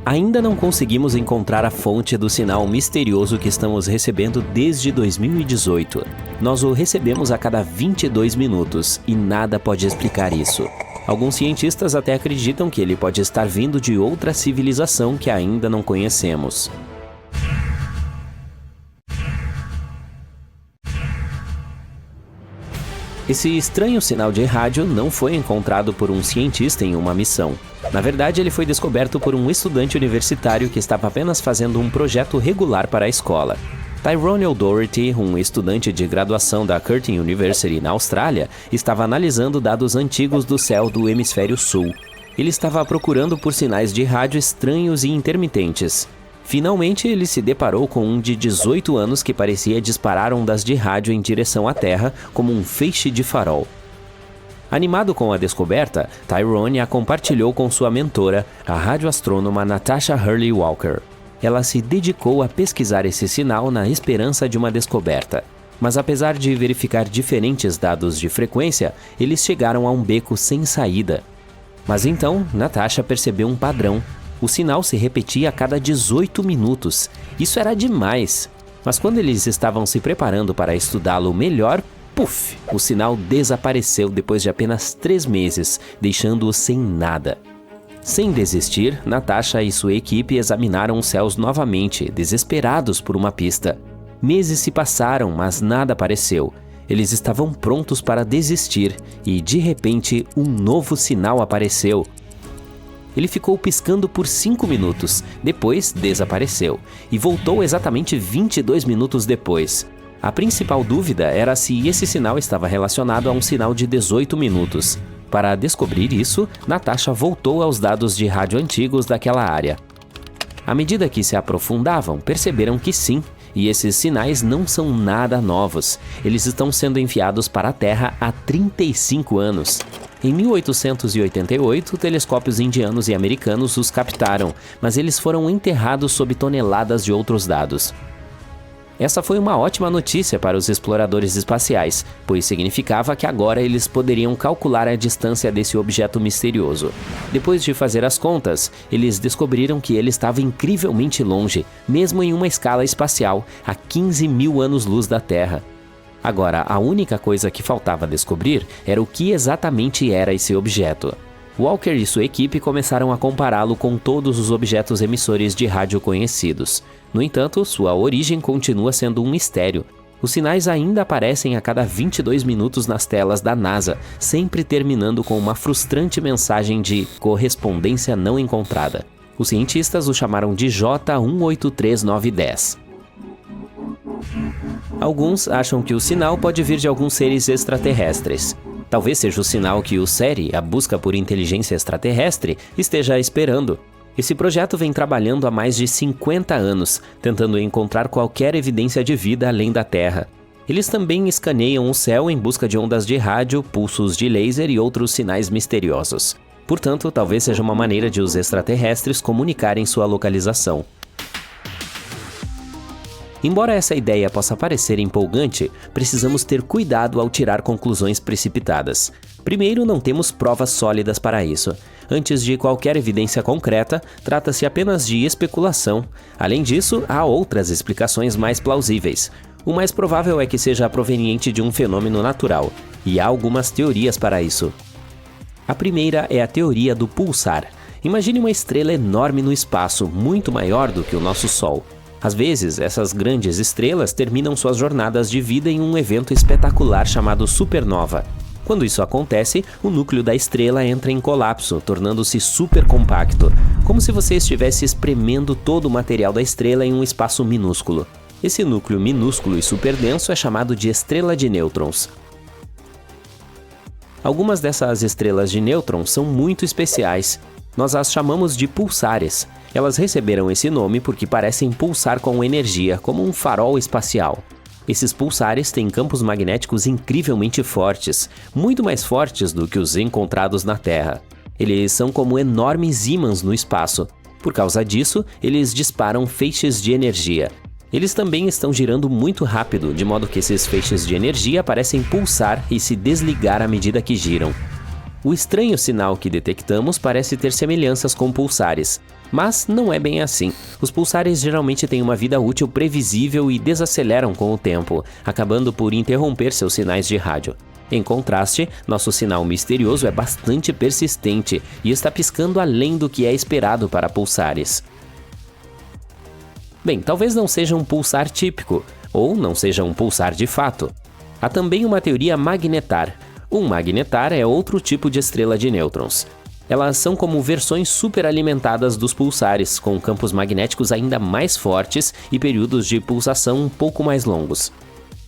Ainda não conseguimos encontrar a fonte do sinal misterioso que estamos recebendo desde 2018. Nós o recebemos a cada 22 minutos e nada pode explicar isso. Alguns cientistas até acreditam que ele pode estar vindo de outra civilização que ainda não conhecemos. Esse estranho sinal de rádio não foi encontrado por um cientista em uma missão. Na verdade, ele foi descoberto por um estudante universitário que estava apenas fazendo um projeto regular para a escola. Tyrone O'Doherty, um estudante de graduação da Curtin University na Austrália, estava analisando dados antigos do céu do hemisfério sul. Ele estava procurando por sinais de rádio estranhos e intermitentes. Finalmente, ele se deparou com um de 18 anos que parecia disparar ondas de rádio em direção à Terra como um feixe de farol. Animado com a descoberta, Tyrone a compartilhou com sua mentora, a radioastrônoma Natasha Hurley Walker. Ela se dedicou a pesquisar esse sinal na esperança de uma descoberta. Mas apesar de verificar diferentes dados de frequência, eles chegaram a um beco sem saída. Mas então, Natasha percebeu um padrão. O sinal se repetia a cada 18 minutos. Isso era demais. Mas quando eles estavam se preparando para estudá-lo melhor, puf! O sinal desapareceu depois de apenas 3 meses, deixando-o sem nada. Sem desistir, Natasha e sua equipe examinaram os céus novamente, desesperados por uma pista. Meses se passaram, mas nada apareceu. Eles estavam prontos para desistir e, de repente, um novo sinal apareceu. Ele ficou piscando por 5 minutos, depois desapareceu, e voltou exatamente 22 minutos depois. A principal dúvida era se esse sinal estava relacionado a um sinal de 18 minutos. Para descobrir isso, Natasha voltou aos dados de rádio antigos daquela área. À medida que se aprofundavam, perceberam que sim, e esses sinais não são nada novos. Eles estão sendo enviados para a Terra há 35 anos. Em 1888, telescópios indianos e americanos os captaram, mas eles foram enterrados sob toneladas de outros dados. Essa foi uma ótima notícia para os exploradores espaciais, pois significava que agora eles poderiam calcular a distância desse objeto misterioso. Depois de fazer as contas, eles descobriram que ele estava incrivelmente longe, mesmo em uma escala espacial, a 15 mil anos-luz da Terra. Agora, a única coisa que faltava descobrir era o que exatamente era esse objeto. Walker e sua equipe começaram a compará-lo com todos os objetos emissores de rádio conhecidos. No entanto, sua origem continua sendo um mistério. Os sinais ainda aparecem a cada 22 minutos nas telas da NASA, sempre terminando com uma frustrante mensagem de correspondência não encontrada. Os cientistas o chamaram de J183910. Alguns acham que o sinal pode vir de alguns seres extraterrestres. Talvez seja o sinal que o SETI, a busca por inteligência extraterrestre, esteja esperando. Esse projeto vem trabalhando há mais de 50 anos, tentando encontrar qualquer evidência de vida além da Terra. Eles também escaneiam o céu em busca de ondas de rádio, pulsos de laser e outros sinais misteriosos. Portanto, talvez seja uma maneira de os extraterrestres comunicarem sua localização. Embora essa ideia possa parecer empolgante, precisamos ter cuidado ao tirar conclusões precipitadas. Primeiro, não temos provas sólidas para isso. Antes de qualquer evidência concreta, trata-se apenas de especulação. Além disso, há outras explicações mais plausíveis. O mais provável é que seja proveniente de um fenômeno natural, e há algumas teorias para isso. A primeira é a teoria do pulsar. Imagine uma estrela enorme no espaço, muito maior do que o nosso Sol. Às vezes, essas grandes estrelas terminam suas jornadas de vida em um evento espetacular chamado supernova. Quando isso acontece, o núcleo da estrela entra em colapso, tornando-se supercompacto, como se você estivesse espremendo todo o material da estrela em um espaço minúsculo. Esse núcleo minúsculo e superdenso é chamado de estrela de nêutrons. Algumas dessas estrelas de nêutrons são muito especiais. Nós as chamamos de pulsares. Elas receberam esse nome porque parecem pulsar com energia, como um farol espacial. Esses pulsares têm campos magnéticos incrivelmente fortes, muito mais fortes do que os encontrados na Terra. Eles são como enormes ímãs no espaço. Por causa disso, eles disparam feixes de energia. Eles também estão girando muito rápido, de modo que esses feixes de energia parecem pulsar e se desligar à medida que giram. O estranho sinal que detectamos parece ter semelhanças com pulsares, mas não é bem assim. Os pulsares geralmente têm uma vida útil previsível e desaceleram com o tempo, acabando por interromper seus sinais de rádio. Em contraste, nosso sinal misterioso é bastante persistente e está piscando além do que é esperado para pulsares. Bem, talvez não seja um pulsar típico, ou não seja um pulsar de fato. Há também uma teoria magnetar. Um magnetar é outro tipo de estrela de nêutrons. Elas são como versões superalimentadas dos pulsares, com campos magnéticos ainda mais fortes e períodos de pulsação um pouco mais longos.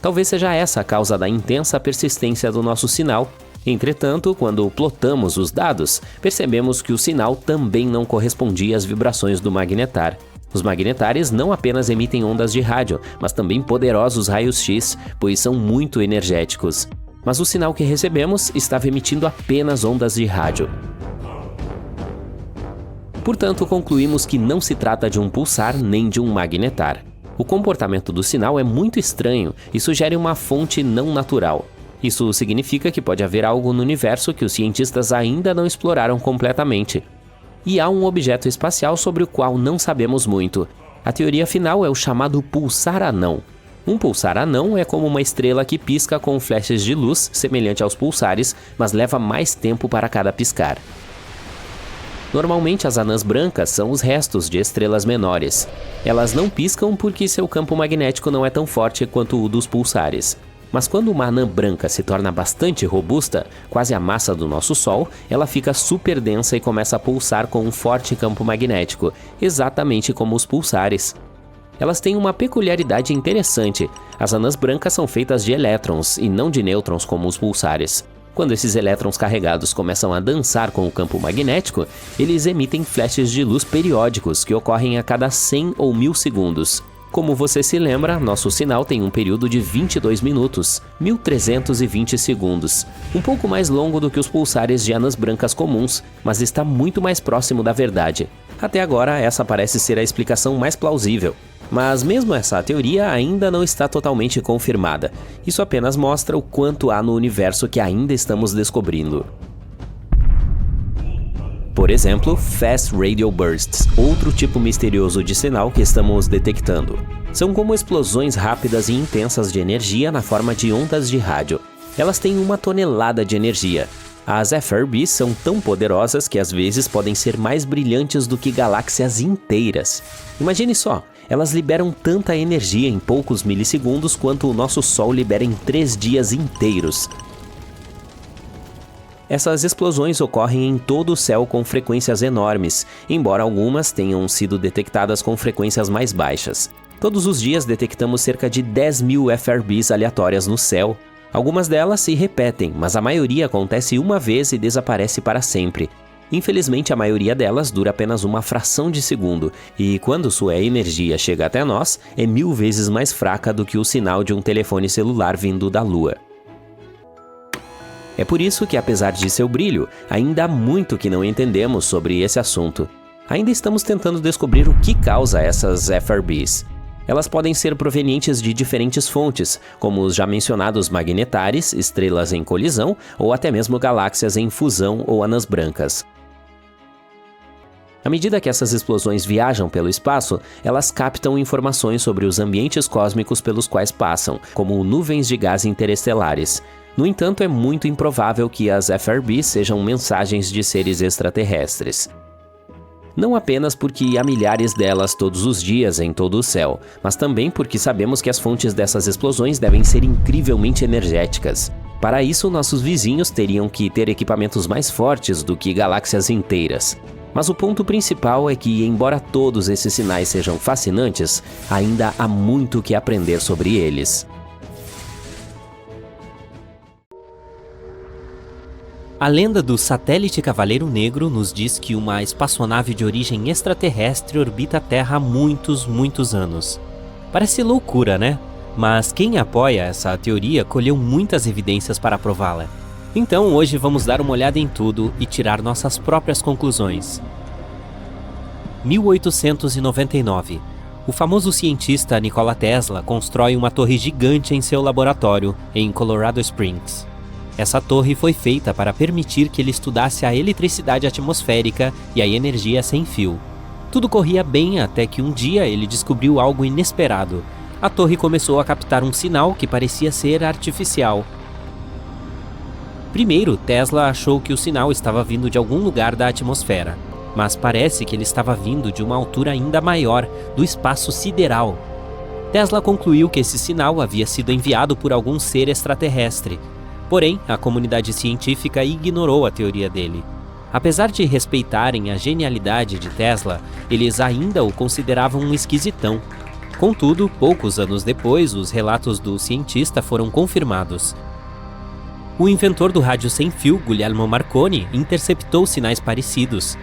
Talvez seja essa a causa da intensa persistência do nosso sinal. Entretanto, quando plotamos os dados, percebemos que o sinal também não correspondia às vibrações do magnetar. Os magnetares não apenas emitem ondas de rádio, mas também poderosos raios-x, pois são muito energéticos. Mas o sinal que recebemos estava emitindo apenas ondas de rádio. Portanto, concluímos que não se trata de um pulsar nem de um magnetar. O comportamento do sinal é muito estranho e sugere uma fonte não natural. Isso significa que pode haver algo no universo que os cientistas ainda não exploraram completamente. E há um objeto espacial sobre o qual não sabemos muito. A teoria final é o chamado pulsar anão. Um pulsar anão é como uma estrela que pisca com flashes de luz semelhante aos pulsares, mas leva mais tempo para cada piscar. Normalmente as anãs brancas são os restos de estrelas menores. Elas não piscam porque seu campo magnético não é tão forte quanto o dos pulsares. Mas quando uma anã branca se torna bastante robusta, quase a massa do nosso Sol, ela fica super densa e começa a pulsar com um forte campo magnético, exatamente como os pulsares. Elas têm uma peculiaridade interessante. As anãs brancas são feitas de elétrons e não de nêutrons como os pulsares. Quando esses elétrons carregados começam a dançar com o campo magnético, eles emitem flashes de luz periódicos que ocorrem a cada 100 ou 1000 segundos. Como você se lembra, nosso sinal tem um período de 22 minutos, 1320 segundos, um pouco mais longo do que os pulsares de anãs brancas comuns, mas está muito mais próximo da verdade. Até agora, essa parece ser a explicação mais plausível. Mas mesmo essa teoria ainda não está totalmente confirmada. Isso apenas mostra o quanto há no universo que ainda estamos descobrindo. Por exemplo, Fast Radio Bursts, outro tipo misterioso de sinal que estamos detectando. São como explosões rápidas e intensas de energia na forma de ondas de rádio. Elas têm 1 tonelada de energia. As FRBs são tão poderosas que às vezes podem ser mais brilhantes do que galáxias inteiras. Imagine só, elas liberam tanta energia em poucos milissegundos quanto o nosso Sol libera em 3 dias inteiros. Essas explosões ocorrem em todo o céu com frequências enormes, embora algumas tenham sido detectadas com frequências mais baixas. Todos os dias detectamos cerca de 10.000 FRBs aleatórias no céu. Algumas delas se repetem, mas a maioria acontece uma vez e desaparece para sempre. Infelizmente, a maioria delas dura apenas uma fração de segundo, e quando sua energia chega até nós, é 1000 vezes mais fraca do que o sinal de um telefone celular vindo da Lua. É por isso que, apesar de seu brilho, ainda há muito que não entendemos sobre esse assunto. Ainda estamos tentando descobrir o que causa essas FRBs. Elas podem ser provenientes de diferentes fontes, como os já mencionados magnetares, estrelas em colisão ou até mesmo galáxias em fusão ou anãs brancas. À medida que essas explosões viajam pelo espaço, elas captam informações sobre os ambientes cósmicos pelos quais passam, como nuvens de gás interestelares. No entanto, é muito improvável que as FRBs sejam mensagens de seres extraterrestres. Não apenas porque há milhares delas todos os dias em todo o céu, mas também porque sabemos que as fontes dessas explosões devem ser incrivelmente energéticas. Para isso, nossos vizinhos teriam que ter equipamentos mais fortes do que galáxias inteiras. Mas o ponto principal é que, embora todos esses sinais sejam fascinantes, ainda há muito que aprender sobre eles. A lenda do satélite Cavaleiro Negro nos diz que uma espaçonave de origem extraterrestre orbita a Terra há muitos anos. Parece loucura, né? Mas quem apoia essa teoria colheu muitas evidências para prová-la. Então hoje vamos dar uma olhada em tudo e tirar nossas próprias conclusões. 1899. O famoso cientista Nikola Tesla constrói uma torre gigante em seu laboratório em Colorado Springs. Essa torre foi feita para permitir que ele estudasse a eletricidade atmosférica e a energia sem fio. Tudo corria bem até que um dia ele descobriu algo inesperado. A torre começou a captar um sinal que parecia ser artificial. Primeiro, Tesla achou que o sinal estava vindo de algum lugar da atmosfera, mas parece que ele estava vindo de uma altura ainda maior, do espaço sideral. Tesla concluiu que esse sinal havia sido enviado por algum ser extraterrestre. Porém, a comunidade científica ignorou a teoria dele. Apesar de respeitarem a genialidade de Tesla, eles ainda o consideravam um esquisitão. Contudo, poucos anos depois, os relatos do cientista foram confirmados. O inventor do rádio sem fio, Guglielmo Marconi, interceptou sinais parecidos.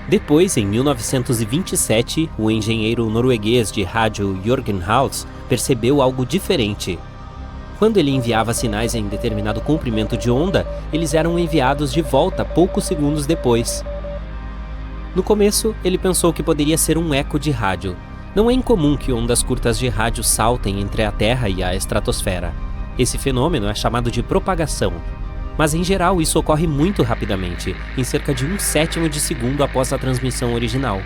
Depois, em 1927, o engenheiro norueguês de rádio Jørgen Haus percebeu algo diferente. Quando ele enviava sinais em determinado comprimento de onda, eles eram enviados de volta poucos segundos depois. No começo, ele pensou que poderia ser um eco de rádio. Não é incomum que ondas curtas de rádio saltem entre a Terra e a estratosfera. Esse fenômeno é chamado de propagação. Mas em geral isso ocorre muito rapidamente, em cerca de 1/7 de segundo após a transmissão original.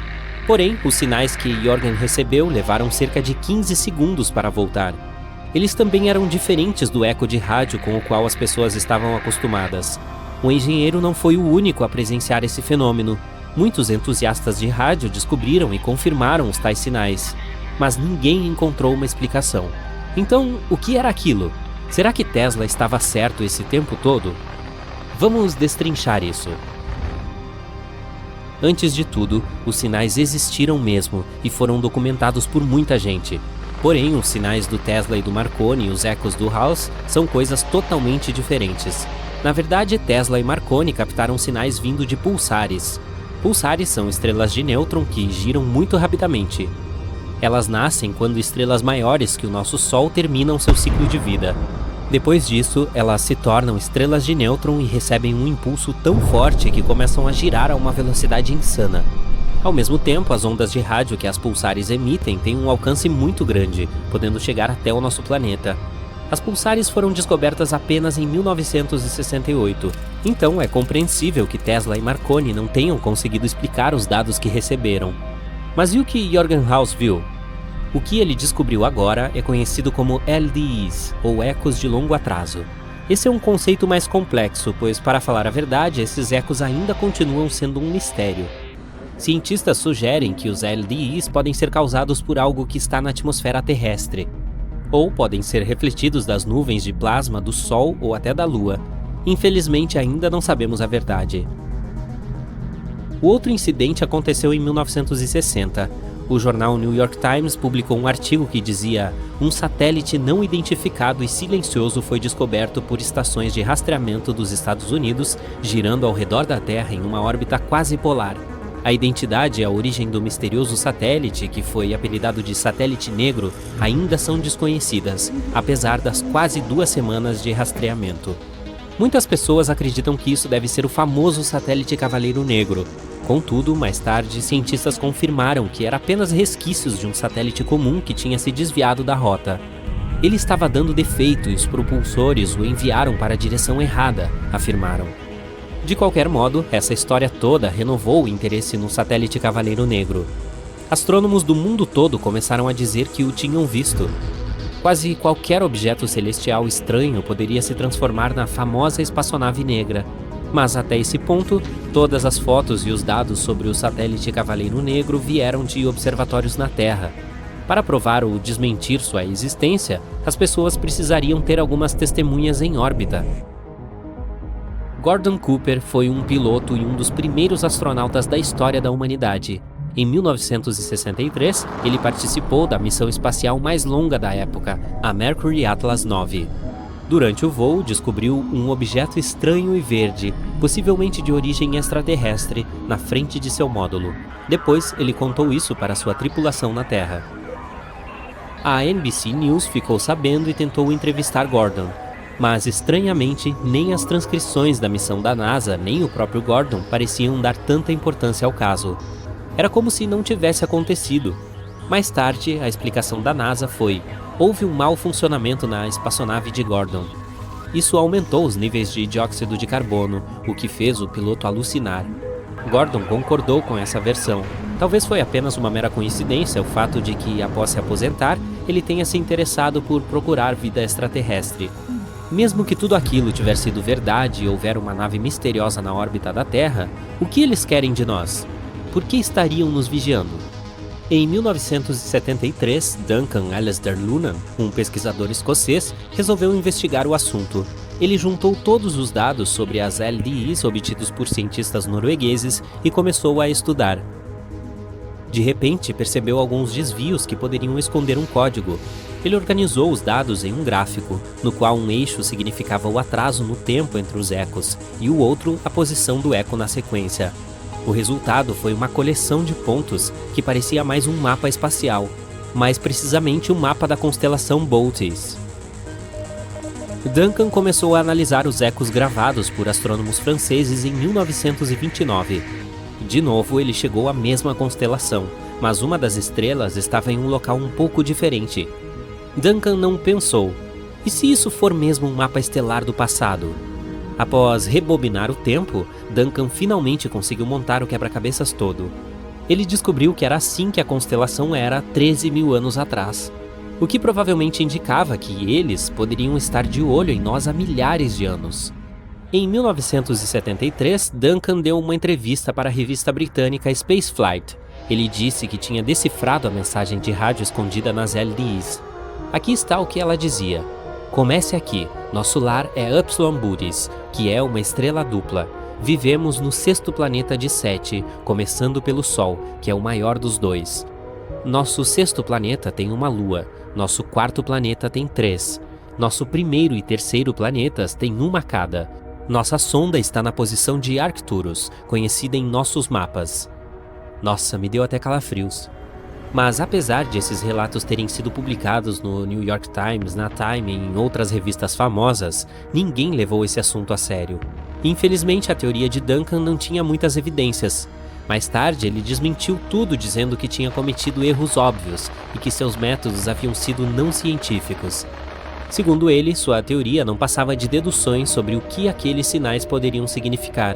Porém, os sinais que Jørgen recebeu levaram cerca de 15 segundos para voltar. Eles também eram diferentes do eco de rádio com o qual as pessoas estavam acostumadas. O engenheiro não foi o único a presenciar esse fenômeno. Muitos entusiastas de rádio descobriram e confirmaram os tais sinais, mas ninguém encontrou uma explicação. Então, o que era aquilo? Será que Tesla estava certo esse tempo todo? Vamos destrinchar isso. Antes de tudo, os sinais existiram mesmo e foram documentados por muita gente. Porém, os sinais do Tesla e do Marconi e os ecos do Haus são coisas totalmente diferentes. Na verdade, Tesla e Marconi captaram sinais vindo de pulsares. Pulsares são estrelas de nêutron que giram muito rapidamente. Elas nascem quando estrelas maiores que o nosso Sol terminam seu ciclo de vida. Depois disso, elas se tornam estrelas de nêutron e recebem um impulso tão forte que começam a girar a uma velocidade insana. Ao mesmo tempo, as ondas de rádio que as pulsares emitem têm um alcance muito grande, podendo chegar até o nosso planeta. As pulsares foram descobertas apenas em 1968, então é compreensível que Tesla e Marconi não tenham conseguido explicar os dados que receberam. Mas e o que Jørgen Haus viu? O que ele descobriu agora é conhecido como LDEs, ou ecos de longo atraso. Esse é um conceito mais complexo, pois, para falar a verdade, esses ecos ainda continuam sendo um mistério. Cientistas sugerem que os LDEs podem ser causados por algo que está na atmosfera terrestre, ou podem ser refletidos das nuvens de plasma do Sol ou até da Lua. Infelizmente, ainda não sabemos a verdade. O outro incidente aconteceu em 1960. O jornal New York Times publicou um artigo que dizia: um satélite não identificado e silencioso foi descoberto por estações de rastreamento dos Estados Unidos, girando ao redor da Terra em uma órbita quase polar. A identidade e a origem do misterioso satélite, que foi apelidado de satélite negro, ainda são desconhecidas, apesar das quase 2 semanas de rastreamento. Muitas pessoas acreditam que isso deve ser o famoso satélite Cavaleiro Negro. Contudo, mais tarde, cientistas confirmaram que era apenas resquícios de um satélite comum que tinha se desviado da rota. Ele estava dando defeito e os propulsores o enviaram para a direção errada, afirmaram. De qualquer modo, essa história toda renovou o interesse no satélite Cavaleiro Negro. Astrônomos do mundo todo começaram a dizer que o tinham visto. Quase qualquer objeto celestial estranho poderia se transformar na famosa espaçonave negra. Mas até esse ponto, todas as fotos e os dados sobre o satélite Cavaleiro Negro vieram de observatórios na Terra. Para provar ou desmentir sua existência, as pessoas precisariam ter algumas testemunhas em órbita. Gordon Cooper foi um piloto e um dos primeiros astronautas da história da humanidade. Em 1963, ele participou da missão espacial mais longa da época, a Mercury Atlas 9. Durante o voo, descobriu um objeto estranho e verde, possivelmente de origem extraterrestre, na frente de seu módulo. Depois, ele contou isso para sua tripulação na Terra. A NBC News ficou sabendo e tentou entrevistar Gordon. Mas, estranhamente, nem as transcrições da missão da NASA, nem o próprio Gordon pareciam dar tanta importância ao caso. Era como se não tivesse acontecido. Mais tarde, a explicação da NASA foi: houve um mau funcionamento na espaçonave de Gordon. Isso aumentou os níveis de dióxido de carbono, o que fez o piloto alucinar. Gordon concordou com essa versão. Talvez foi apenas uma mera coincidência o fato de que, após se aposentar, ele tenha se interessado por procurar vida extraterrestre. Mesmo que tudo aquilo tiver sido verdade e houver uma nave misteriosa na órbita da Terra, o que eles querem de nós? Por que estariam nos vigiando? Em 1973, Duncan Alasdair Lunan, um pesquisador escocês, resolveu investigar o assunto. Ele juntou todos os dados sobre as LDIs obtidos por cientistas noruegueses e começou a estudar. De repente, percebeu alguns desvios que poderiam esconder um código. Ele organizou os dados em um gráfico, no qual um eixo significava o atraso no tempo entre os ecos e o outro a posição do eco na sequência. O resultado foi uma coleção de pontos que parecia mais um mapa espacial, mais precisamente um mapa da constelação Bootes. Duncan começou a analisar os ecos gravados por astrônomos franceses em 1929. De novo, ele chegou à mesma constelação, mas uma das estrelas estava em um local um pouco diferente. Duncan não pensou, e se isso for mesmo um mapa estelar do passado? Após rebobinar o tempo, Duncan finalmente conseguiu montar o quebra-cabeças todo. Ele descobriu que era assim que a constelação era 13 mil anos atrás, o que provavelmente indicava que eles poderiam estar de olho em nós há milhares de anos. Em 1973, Duncan deu uma entrevista para a revista britânica Spaceflight. Ele disse que tinha decifrado a mensagem de rádio escondida nas LDIs. Aqui está o que ela dizia: "Comece aqui, nosso lar é Upsilon Bootes, que é uma estrela dupla. Vivemos no sexto planeta de 7, começando pelo Sol, que é o maior dos dois. Nosso sexto planeta tem uma lua, nosso quarto planeta tem 3. Nosso primeiro e terceiro planetas têm uma cada. Nossa sonda está na posição de Arcturus, conhecida em nossos mapas." Nossa, me deu até calafrios. Mas apesar de esses relatos terem sido publicados no New York Times, na Time e em outras revistas famosas, ninguém levou esse assunto a sério. Infelizmente, a teoria de Duncan não tinha muitas evidências. Mais tarde, ele desmentiu tudo dizendo que tinha cometido erros óbvios e que seus métodos haviam sido não científicos. Segundo ele, sua teoria não passava de deduções sobre o que aqueles sinais poderiam significar.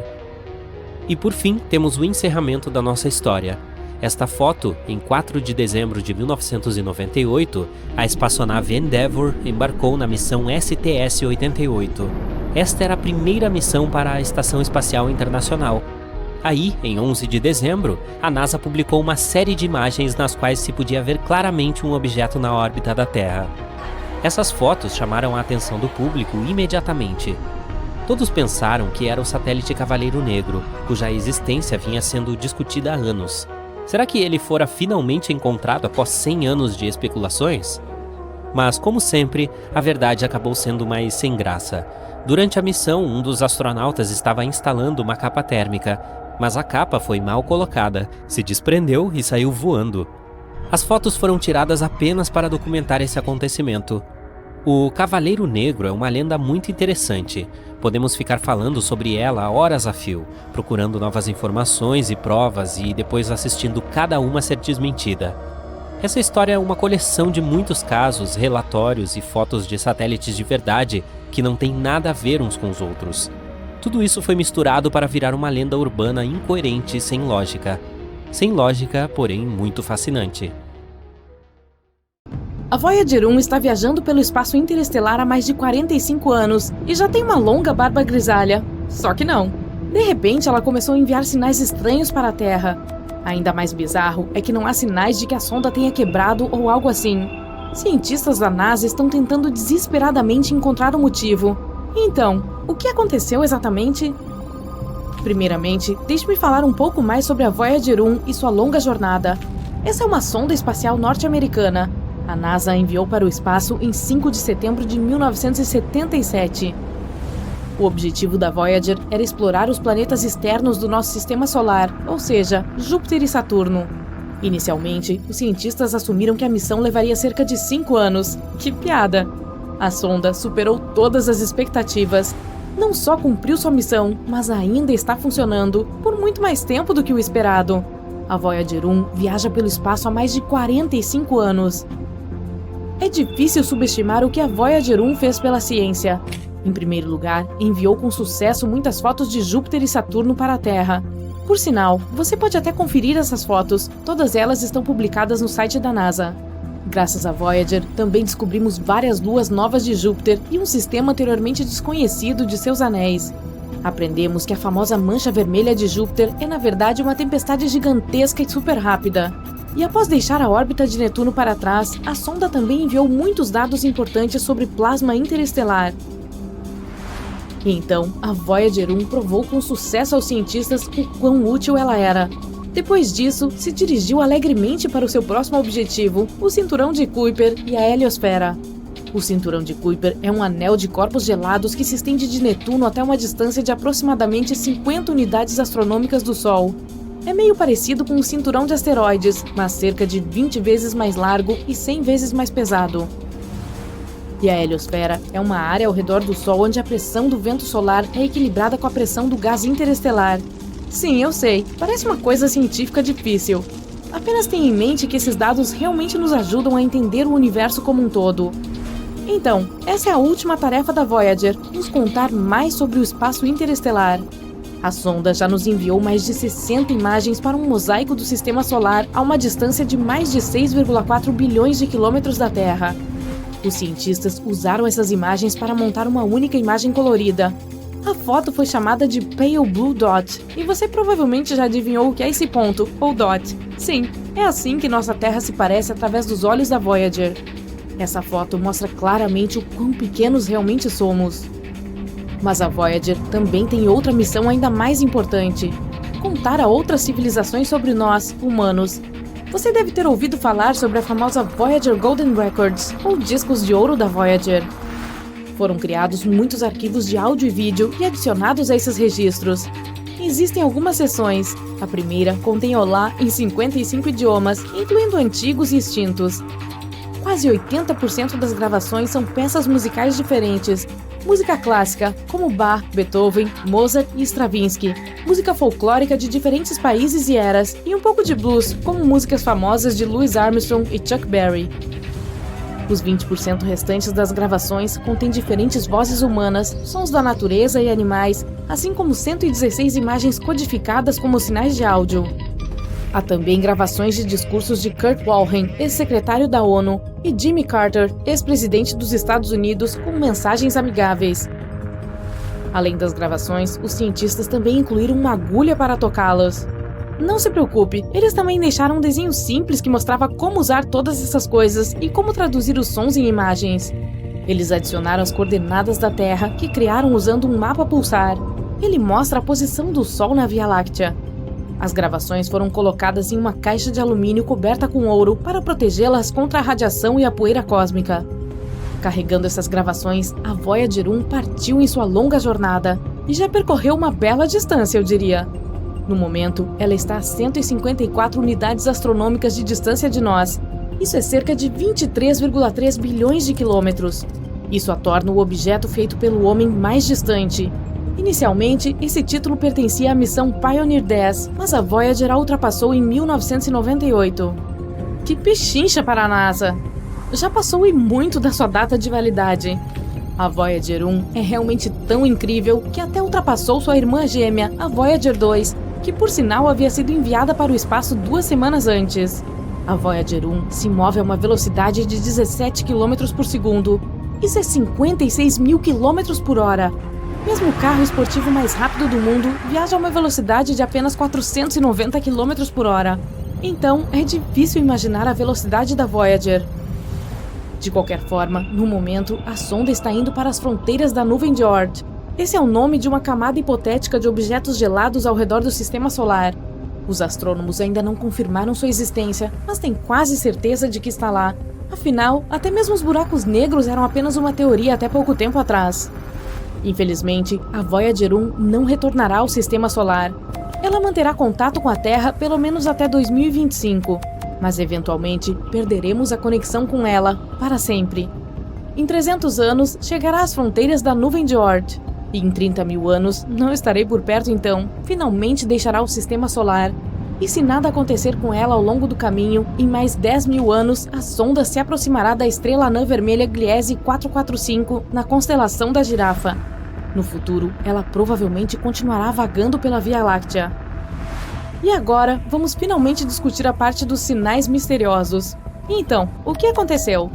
E por fim, temos o encerramento da nossa história. Esta foto, em 4 de dezembro de 1998, a espaçonave Endeavour embarcou na missão STS-88. Esta era a primeira missão para a Estação Espacial Internacional. Aí, em 11 de dezembro, a NASA publicou uma série de imagens nas quais se podia ver claramente um objeto na órbita da Terra. Essas fotos chamaram a atenção do público imediatamente. Todos pensaram que era o satélite Cavaleiro Negro, cuja existência vinha sendo discutida há anos. Será que ele fora finalmente encontrado após 100 anos de especulações? Mas, como sempre, a verdade acabou sendo mais sem graça. Durante a missão, um dos astronautas estava instalando uma capa térmica, mas a capa foi mal colocada, se desprendeu e saiu voando. As fotos foram tiradas apenas para documentar esse acontecimento. O Cavaleiro Negro é uma lenda muito interessante. Podemos ficar falando sobre ela horas a fio, procurando novas informações e provas e depois assistindo cada uma ser desmentida. Essa história é uma coleção de muitos casos, relatórios e fotos de satélites de verdade que não tem nada a ver uns com os outros. Tudo isso foi misturado para virar uma lenda urbana incoerente e sem lógica. Sem lógica, porém muito fascinante. A Voyager 1 está viajando pelo espaço interestelar há mais de 45 anos e já tem uma longa barba grisalha. Só que não. De repente, ela começou a enviar sinais estranhos para a Terra. Ainda mais bizarro é que não há sinais de que a sonda tenha quebrado ou algo assim. Cientistas da NASA estão tentando desesperadamente encontrar o motivo. Então, o que aconteceu exatamente? Primeiramente, deixe-me falar um pouco mais sobre a Voyager 1 e sua longa jornada. Essa é uma sonda espacial norte-americana. A NASA a enviou para o espaço em 5 de setembro de 1977. O objetivo da Voyager era explorar os planetas externos do nosso sistema solar, ou seja, Júpiter e Saturno. Inicialmente, os cientistas assumiram que a missão levaria cerca de 5 anos. Que piada! A sonda superou todas as expectativas. Não só cumpriu sua missão, mas ainda está funcionando por muito mais tempo do que o esperado. A Voyager 1 viaja pelo espaço há mais de 45 anos. É difícil subestimar o que a Voyager 1 fez pela ciência. Em primeiro lugar, enviou com sucesso muitas fotos de Júpiter e Saturno para a Terra. Por sinal, você pode até conferir essas fotos, todas elas estão publicadas no site da NASA. Graças a Voyager, também descobrimos várias luas novas de Júpiter e um sistema anteriormente desconhecido de seus anéis. Aprendemos que a famosa mancha vermelha de Júpiter é na verdade uma tempestade gigantesca e super rápida. E após deixar a órbita de Netuno para trás, a sonda também enviou muitos dados importantes sobre plasma interestelar. E então, a Voyager 1 provou com sucesso aos cientistas o quão útil ela era. Depois disso, se dirigiu alegremente para o seu próximo objetivo, o Cinturão de Kuiper e a Heliosfera. O Cinturão de Kuiper é um anel de corpos gelados que se estende de Netuno até uma distância de aproximadamente 50 unidades astronômicas do Sol. É meio parecido com um cinturão de asteroides, mas cerca de 20 vezes mais largo e 100 vezes mais pesado. E a heliosfera é uma área ao redor do Sol onde a pressão do vento solar é equilibrada com a pressão do gás interestelar. Sim, eu sei, parece uma coisa científica difícil. Apenas tenha em mente que esses dados realmente nos ajudam a entender o universo como um todo. Então, essa é a última tarefa da Voyager, nos contar mais sobre o espaço interestelar. A sonda já nos enviou mais de 60 imagens para um mosaico do Sistema Solar a uma distância de mais de 6,4 bilhões de quilômetros da Terra. Os cientistas usaram essas imagens para montar uma única imagem colorida. A foto foi chamada de Pale Blue Dot, e você provavelmente já adivinhou o que é esse ponto, ou dot. Sim, é assim que nossa Terra se parece através dos olhos da Voyager. Essa foto mostra claramente o quão pequenos realmente somos. Mas a Voyager também tem outra missão ainda mais importante: contar a outras civilizações sobre nós, humanos. Você deve ter ouvido falar sobre a famosa Voyager Golden Records, ou discos de ouro da Voyager. Foram criados muitos arquivos de áudio e vídeo e adicionados a esses registros. Existem algumas seções. A primeira contém olá em 55 idiomas, incluindo antigos e extintos. Quase 80% das gravações são peças musicais diferentes. Música clássica, como Bach, Beethoven, Mozart e Stravinsky. Música folclórica de diferentes países e eras. E um pouco de blues, como músicas famosas de Louis Armstrong e Chuck Berry. Os 20% restantes das gravações contêm diferentes vozes humanas, sons da natureza e animais, assim como 116 imagens codificadas como sinais de áudio. Há também gravações de discursos de Kurt Waldheim, ex-secretário da ONU, e Jimmy Carter, ex-presidente dos Estados Unidos, com mensagens amigáveis. Além das gravações, os cientistas também incluíram uma agulha para tocá-las. Não se preocupe, eles também deixaram um desenho simples que mostrava como usar todas essas coisas e como traduzir os sons em imagens. Eles adicionaram as coordenadas da Terra, que criaram usando um mapa pulsar. Ele mostra a posição do Sol na Via Láctea. As gravações foram colocadas em uma caixa de alumínio coberta com ouro para protegê-las contra a radiação e a poeira cósmica. Carregando essas gravações, a Voyager 1 partiu em sua longa jornada e já percorreu uma bela distância, eu diria. No momento, ela está a 154 unidades astronômicas de distância de nós. Isso é cerca de 23,3 bilhões de quilômetros. Isso a torna o objeto feito pelo homem mais distante. Inicialmente, esse título pertencia à missão Pioneer 10, mas a Voyager a ultrapassou em 1998. Que pechincha para a NASA! Já passou e muito da sua data de validade. A Voyager 1 é realmente tão incrível que até ultrapassou sua irmã gêmea, a Voyager 2, que por sinal havia sido enviada para o espaço 2 semanas antes. A Voyager 1 se move a uma velocidade de 17 km por segundo. Isso é 56 mil km por hora. Mesmo o carro esportivo mais rápido do mundo viaja a uma velocidade de apenas 490 km por hora. Então, é difícil imaginar a velocidade da Voyager. De qualquer forma, no momento, a sonda está indo para as fronteiras da nuvem de Oort. Esse é o nome de uma camada hipotética de objetos gelados ao redor do Sistema Solar. Os astrônomos ainda não confirmaram sua existência, mas têm quase certeza de que está lá. Afinal, até mesmo os buracos negros eram apenas uma teoria até pouco tempo atrás. Infelizmente, a Voyager 1 não retornará ao Sistema Solar. Ela manterá contato com a Terra pelo menos até 2025, mas eventualmente perderemos a conexão com ela para sempre. Em 300 anos, chegará às fronteiras da nuvem de Oort. E em 30 mil anos, não estarei por perto então, finalmente deixará o Sistema Solar. E se nada acontecer com ela ao longo do caminho, em mais 10.000 anos, a sonda se aproximará da estrela anã vermelha Gliese 445 na constelação da Girafa. No futuro, ela provavelmente continuará vagando pela Via Láctea. E agora, vamos finalmente discutir a parte dos sinais misteriosos. Então, o que aconteceu?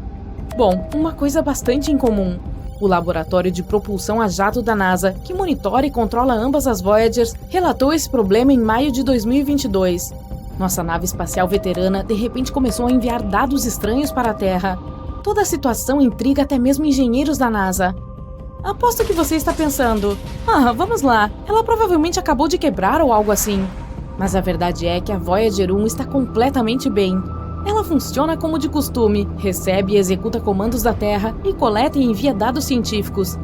Bom, uma coisa bastante incomum. O Laboratório de Propulsão a Jato da NASA, que monitora e controla ambas as Voyagers, relatou esse problema em maio de 2022. Nossa nave espacial veterana de repente começou a enviar dados estranhos para a Terra. Toda a situação intriga até mesmo engenheiros da NASA. Aposto que você está pensando, vamos lá, ela provavelmente acabou de quebrar ou algo assim. Mas a verdade é que a Voyager 1 está completamente bem. Ela funciona como de costume, recebe e executa comandos da Terra e coleta e envia dados científicos.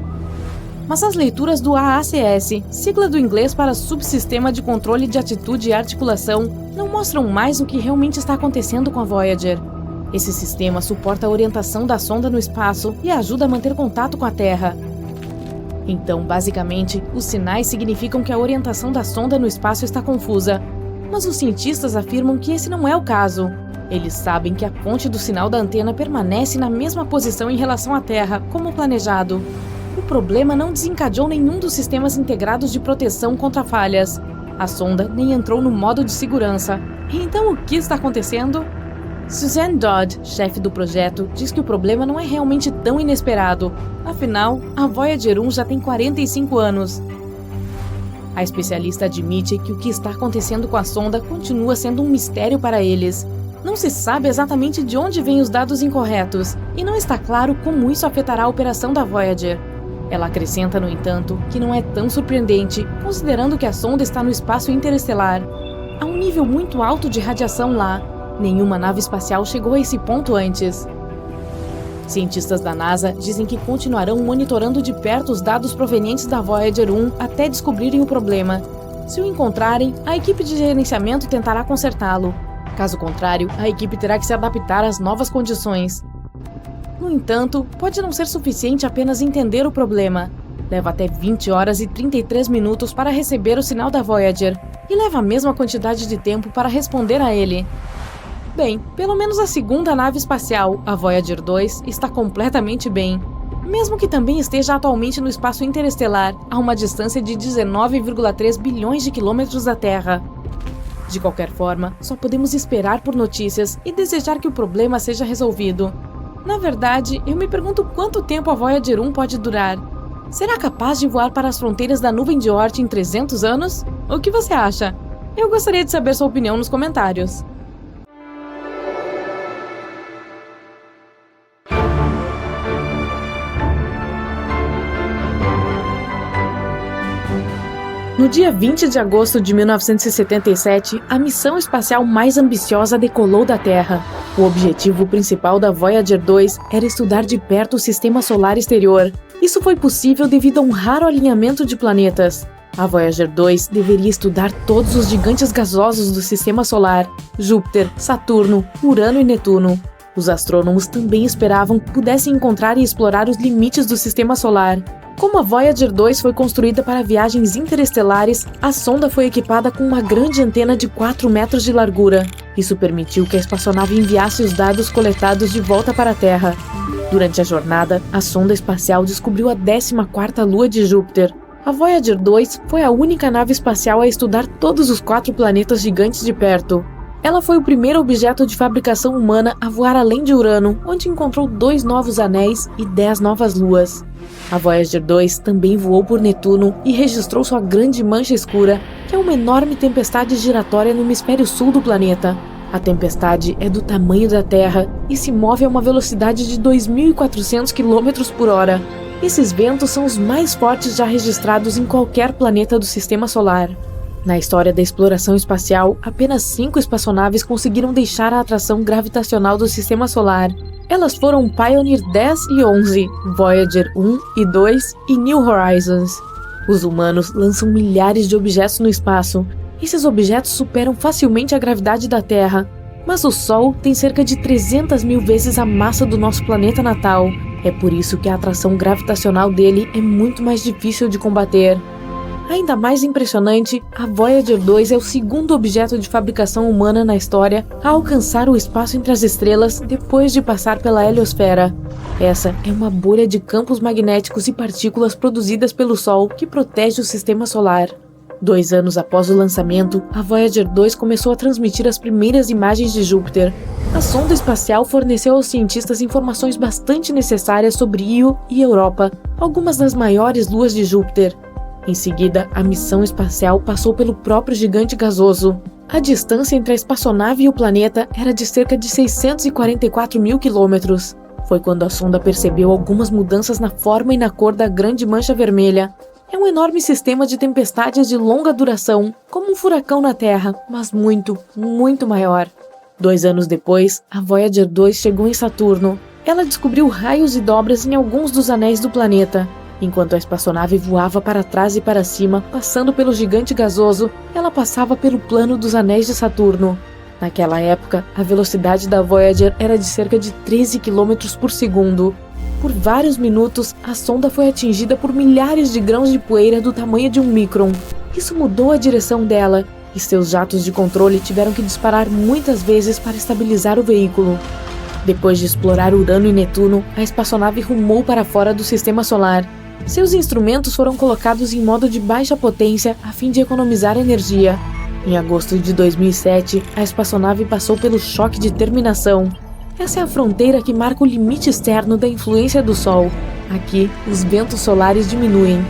Mas as leituras do AACS, sigla do inglês para Subsistema de Controle de Atitude e Articulação, não mostram mais o que realmente está acontecendo com a Voyager. Esse sistema suporta a orientação da sonda no espaço e ajuda a manter contato com a Terra. Então, basicamente, os sinais significam que a orientação da sonda no espaço está confusa. Mas os cientistas afirmam que esse não é o caso. Eles sabem que a ponte do sinal da antena permanece na mesma posição em relação à Terra, como planejado. O problema não desencadeou nenhum dos sistemas integrados de proteção contra falhas. A sonda nem entrou no modo de segurança. Então o que está acontecendo? Suzanne Dodd, chefe do projeto, diz que o problema não é realmente tão inesperado. Afinal, a Voyager 1 já tem 45 anos. A especialista admite que o que está acontecendo com a sonda continua sendo um mistério para eles. Não se sabe exatamente de onde vêm os dados incorretos, e não está claro como isso afetará a operação da Voyager. Ela acrescenta, no entanto, que não é tão surpreendente, considerando que a sonda está no espaço interestelar. Há um nível muito alto de radiação lá. Nenhuma nave espacial chegou a esse ponto antes. Cientistas da NASA dizem que continuarão monitorando de perto os dados provenientes da Voyager 1 até descobrirem o problema. Se o encontrarem, a equipe de gerenciamento tentará consertá-lo. Caso contrário, a equipe terá que se adaptar às novas condições. No entanto, pode não ser suficiente apenas entender o problema. Leva até 20 horas e 33 minutos para receber o sinal da Voyager, e leva a mesma quantidade de tempo para responder a ele. Bem, pelo menos a segunda nave espacial, a Voyager 2, está completamente bem. Mesmo que também esteja atualmente no espaço interestelar, a uma distância de 19,3 bilhões de quilômetros da Terra. De qualquer forma, só podemos esperar por notícias e desejar que o problema seja resolvido. Na verdade, eu me pergunto quanto tempo a Voyager 1 pode durar. Será capaz de voar para as fronteiras da nuvem de Oort em 300 anos? O que você acha? Eu gostaria de saber sua opinião nos comentários. No dia 20 de agosto de 1977, a missão espacial mais ambiciosa decolou da Terra. O objetivo principal da Voyager 2 era estudar de perto o sistema solar exterior. Isso foi possível devido a um raro alinhamento de planetas. A Voyager 2 deveria estudar todos os gigantes gasosos do sistema solar: Júpiter, Saturno, Urano e Netuno. Os astrônomos também esperavam que pudessem encontrar e explorar os limites do sistema solar. Como a Voyager 2 foi construída para viagens interestelares, a sonda foi equipada com uma grande antena de 4 metros de largura. Isso permitiu que a espaçonave enviasse os dados coletados de volta para a Terra. Durante a jornada, a sonda espacial descobriu a 14ª lua de Júpiter. A Voyager 2 foi a única nave espacial a estudar todos os 4 planetas gigantes de perto. Ela foi o primeiro objeto de fabricação humana a voar além de Urano, onde encontrou 2 novos anéis e 10 novas luas. A Voyager 2 também voou por Netuno e registrou sua grande mancha escura, que é uma enorme tempestade giratória no hemisfério sul do planeta. A tempestade é do tamanho da Terra e se move a uma velocidade de 2.400 km por hora. Esses ventos são os mais fortes já registrados em qualquer planeta do Sistema Solar. Na história da exploração espacial, apenas 5 espaçonaves conseguiram deixar a atração gravitacional do Sistema Solar. Elas foram Pioneer 10 e 11, Voyager 1 e 2 e New Horizons. Os humanos lançam milhares de objetos no espaço. Esses objetos superam facilmente a gravidade da Terra. Mas o Sol tem cerca de 300 mil vezes a massa do nosso planeta natal. É por isso que a atração gravitacional dele é muito mais difícil de combater. Ainda mais impressionante, a Voyager 2 é o segundo objeto de fabricação humana na história a alcançar o espaço entre as estrelas depois de passar pela heliosfera. Essa é uma bolha de campos magnéticos e partículas produzidas pelo Sol que protege o sistema solar. 2 anos após o lançamento, a Voyager 2 começou a transmitir as primeiras imagens de Júpiter. A sonda espacial forneceu aos cientistas informações bastante necessárias sobre Io e Europa, algumas das maiores luas de Júpiter. Em seguida, a missão espacial passou pelo próprio gigante gasoso. A distância entre a espaçonave e o planeta era de cerca de 644 mil quilômetros. Foi quando a sonda percebeu algumas mudanças na forma e na cor da Grande Mancha Vermelha. É um enorme sistema de tempestades de longa duração, como um furacão na Terra, mas muito, muito maior. 2 anos depois, a Voyager 2 chegou em Saturno. Ela descobriu raios e dobras em alguns dos anéis do planeta. Enquanto a espaçonave voava para trás e para cima, passando pelo gigante gasoso, ela passava pelo plano dos anéis de Saturno. Naquela época, a velocidade da Voyager era de cerca de 13 km por segundo. Por vários minutos, a sonda foi atingida por milhares de grãos de poeira do tamanho de um micron. Isso mudou a direção dela, e seus jatos de controle tiveram que disparar muitas vezes para estabilizar o veículo. Depois de explorar Urano e Netuno, a espaçonave rumou para fora do sistema solar. Seus instrumentos foram colocados em modo de baixa potência a fim de economizar energia. Em agosto de 2007, a espaçonave passou pelo choque de terminação. Essa é a fronteira que marca o limite externo da influência do Sol. Aqui, os ventos solares diminuem.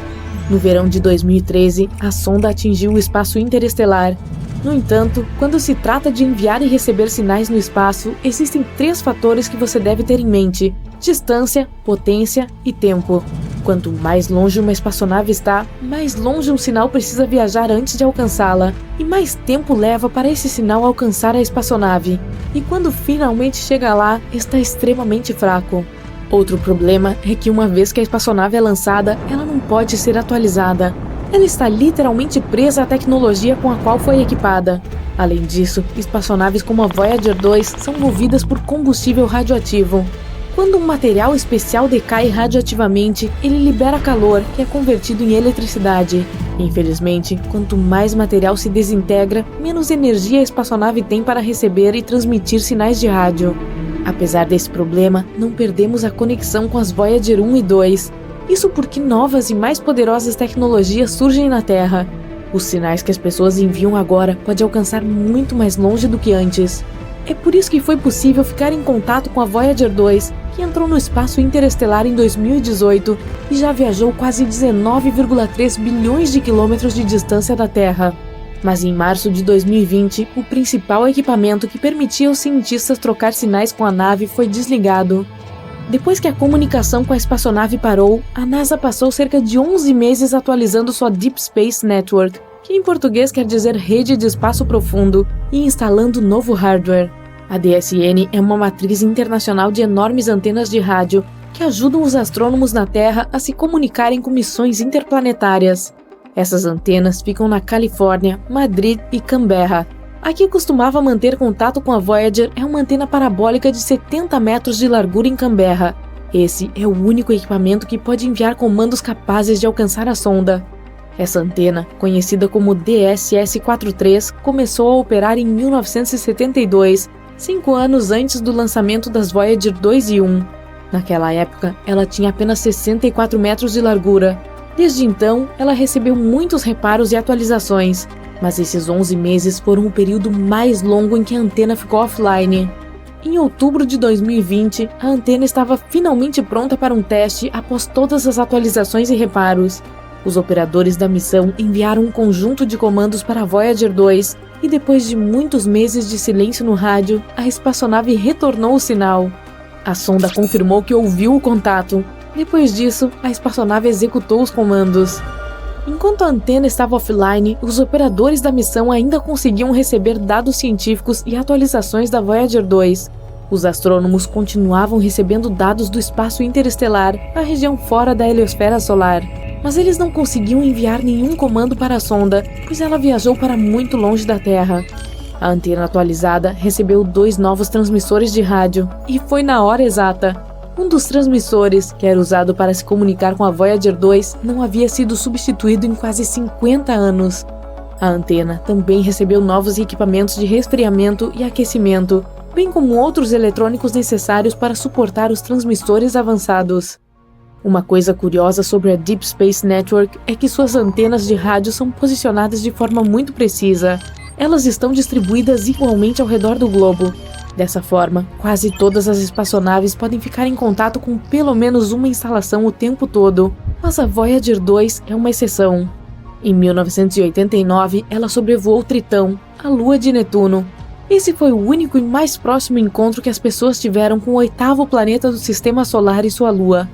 No verão de 2013, a sonda atingiu o espaço interestelar. No entanto, quando se trata de enviar e receber sinais no espaço, existem 3 fatores que você deve ter em mente: distância, potência e tempo. Quanto mais longe uma espaçonave está, mais longe um sinal precisa viajar antes de alcançá-la, e mais tempo leva para esse sinal alcançar a espaçonave. E quando finalmente chega lá, está extremamente fraco. Outro problema é que uma vez que a espaçonave é lançada, ela não pode ser atualizada. Ela está literalmente presa à tecnologia com a qual foi equipada. Além disso, espaçonaves como a Voyager 2 são movidas por combustível radioativo. Quando um material especial decai radioativamente, ele libera calor, que é convertido em eletricidade. Infelizmente, quanto mais material se desintegra, menos energia a espaçonave tem para receber e transmitir sinais de rádio. Apesar desse problema, não perdemos a conexão com as Voyager 1 e 2. Isso porque novas e mais poderosas tecnologias surgem na Terra. Os sinais que as pessoas enviam agora podem alcançar muito mais longe do que antes. É por isso que foi possível ficar em contato com a Voyager 2, que entrou no espaço interestelar em 2018 e já viajou quase 19,3 bilhões de quilômetros de distância da Terra. Mas em março de 2020, o principal equipamento que permitia aos cientistas trocar sinais com a nave foi desligado. Depois que a comunicação com a espaçonave parou, a NASA passou cerca de 11 meses atualizando sua Deep Space Network, que em português quer dizer Rede de Espaço Profundo, e instalando novo hardware. A DSN é uma matriz internacional de enormes antenas de rádio que ajudam os astrônomos na Terra a se comunicarem com missões interplanetárias. Essas antenas ficam na Califórnia, Madrid e Canberra. A que costumava manter contato com a Voyager é uma antena parabólica de 70 metros de largura em Canberra. Esse é o único equipamento que pode enviar comandos capazes de alcançar a sonda. Essa antena, conhecida como DSS-43, começou a operar em 1972, 5 anos antes do lançamento das Voyager 2 e 1. Naquela época, ela tinha apenas 64 metros de largura. Desde então, ela recebeu muitos reparos e atualizações, mas esses 11 meses foram o período mais longo em que a antena ficou offline. Em outubro de 2020, a antena estava finalmente pronta para um teste após todas as atualizações e reparos. Os operadores da missão enviaram um conjunto de comandos para a Voyager 2 e depois de muitos meses de silêncio no rádio, a espaçonave retornou o sinal. A sonda confirmou que ouviu o contato. Depois disso, a espaçonave executou os comandos. Enquanto a antena estava offline, os operadores da missão ainda conseguiam receber dados científicos e atualizações da Voyager 2. Os astrônomos continuavam recebendo dados do espaço interestelar, a região fora da heliosfera solar. Mas eles não conseguiam enviar nenhum comando para a sonda, pois ela viajou para muito longe da Terra. A antena atualizada recebeu 2 novos transmissores de rádio, e foi na hora exata. Um dos transmissores, que era usado para se comunicar com a Voyager 2, não havia sido substituído em quase 50 anos. A antena também recebeu novos equipamentos de resfriamento e aquecimento, bem como outros eletrônicos necessários para suportar os transmissores avançados. Uma coisa curiosa sobre a Deep Space Network é que suas antenas de rádio são posicionadas de forma muito precisa. Elas estão distribuídas igualmente ao redor do globo. Dessa forma, quase todas as espaçonaves podem ficar em contato com pelo menos uma instalação o tempo todo, mas a Voyager 2 é uma exceção. Em 1989, ela sobrevoou Tritão, a lua de Netuno. Esse foi o único e mais próximo encontro que as pessoas tiveram com o 8º planeta do Sistema Solar e sua lua.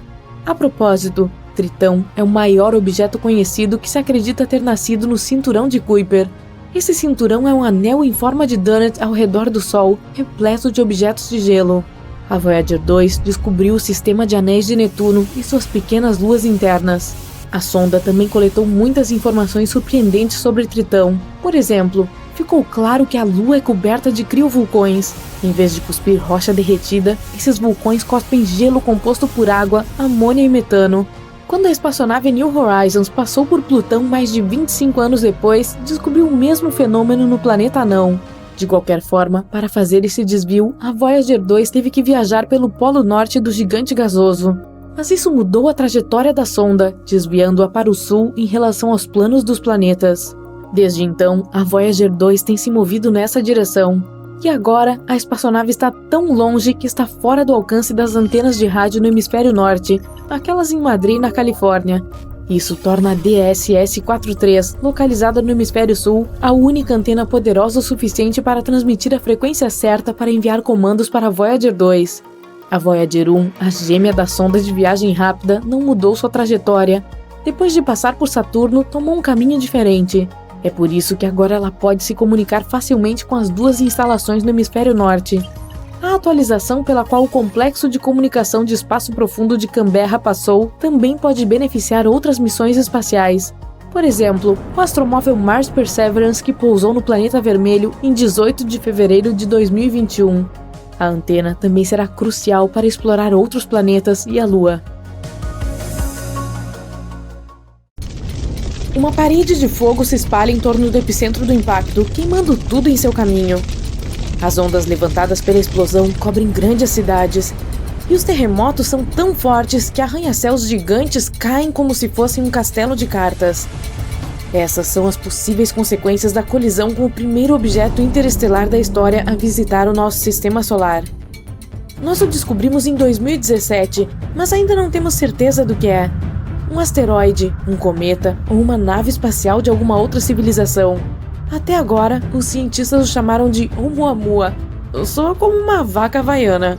A propósito, Tritão é o maior objeto conhecido que se acredita ter nascido no cinturão de Kuiper. Esse cinturão é um anel em forma de donut ao redor do Sol, repleto de objetos de gelo. A Voyager 2 descobriu o sistema de anéis de Netuno e suas pequenas luas internas. A sonda também coletou muitas informações surpreendentes sobre Tritão. Por exemplo, ficou claro que a Lua é coberta de criovulcões. Em vez de cuspir rocha derretida, esses vulcões cospem gelo composto por água, amônia e metano. Quando a espaçonave New Horizons passou por Plutão mais de 25 anos depois, descobriu o mesmo fenômeno no planeta anão. De qualquer forma, para fazer esse desvio, a Voyager 2 teve que viajar pelo polo norte do gigante gasoso. Mas isso mudou a trajetória da sonda, desviando-a para o sul em relação aos planos dos planetas. Desde então, a Voyager 2 tem se movido nessa direção. E agora, a espaçonave está tão longe que está fora do alcance das antenas de rádio no hemisfério norte, aquelas em Madrid, na Califórnia. Isso torna a DSS-43, localizada no hemisfério sul, a única antena poderosa o suficiente para transmitir a frequência certa para enviar comandos para a Voyager 2. A Voyager 1, a gêmea da sonda de viagem rápida, não mudou sua trajetória. Depois de passar por Saturno, tomou um caminho diferente. É por isso que agora ela pode se comunicar facilmente com as duas instalações no hemisfério norte. A atualização pela qual o complexo de comunicação de espaço profundo de Canberra passou também pode beneficiar outras missões espaciais. Por exemplo, o astromóvel Mars Perseverance, que pousou no planeta vermelho em 18 de fevereiro de 2021. A antena também será crucial para explorar outros planetas e a Lua. Uma parede de fogo se espalha em torno do epicentro do impacto, queimando tudo em seu caminho. As ondas levantadas pela explosão cobrem grandes cidades, e os terremotos são tão fortes que arranha-céus gigantes caem como se fossem um castelo de cartas. Essas são as possíveis consequências da colisão com o primeiro objeto interestelar da história a visitar o nosso sistema solar. Nós o descobrimos em 2017, mas ainda não temos certeza do que é. Um asteroide, um cometa ou uma nave espacial de alguma outra civilização. Até agora, os cientistas o chamaram de Oumuamua. Soa como uma vaca havaiana.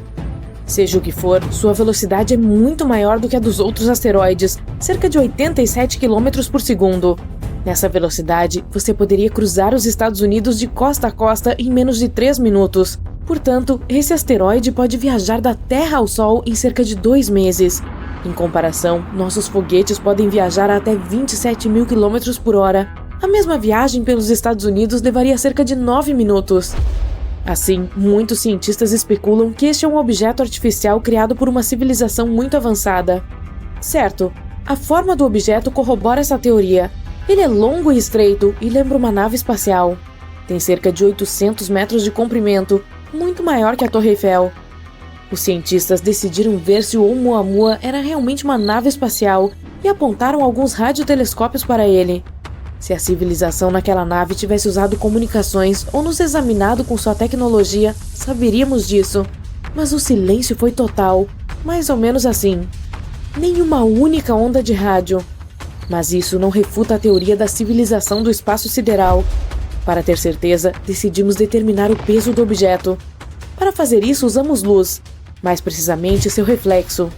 Seja o que for, sua velocidade é muito maior do que a dos outros asteroides, cerca de 87 km por segundo. Nessa velocidade, você poderia cruzar os Estados Unidos de costa a costa em menos de 3 minutos. Portanto, esse asteroide pode viajar da Terra ao Sol em cerca de 2 meses. Em comparação, nossos foguetes podem viajar a até 27 mil km por hora. A mesma viagem pelos Estados Unidos levaria cerca de 9 minutos. Assim, muitos cientistas especulam que este é um objeto artificial criado por uma civilização muito avançada. Certo, a forma do objeto corrobora essa teoria. Ele é longo e estreito e lembra uma nave espacial. Tem cerca de 800 metros de comprimento, muito maior que a Torre Eiffel. Os cientistas decidiram ver se o Oumuamua era realmente uma nave espacial e apontaram alguns radiotelescópios para ele. Se a civilização naquela nave tivesse usado comunicações ou nos examinado com sua tecnologia, saberíamos disso. Mas o silêncio foi total, mais ou menos assim. Nenhuma única onda de rádio. Mas isso não refuta a teoria da civilização do espaço sideral. Para ter certeza, decidimos determinar o peso do objeto. Para fazer isso, usamos luz, mais precisamente seu reflexo.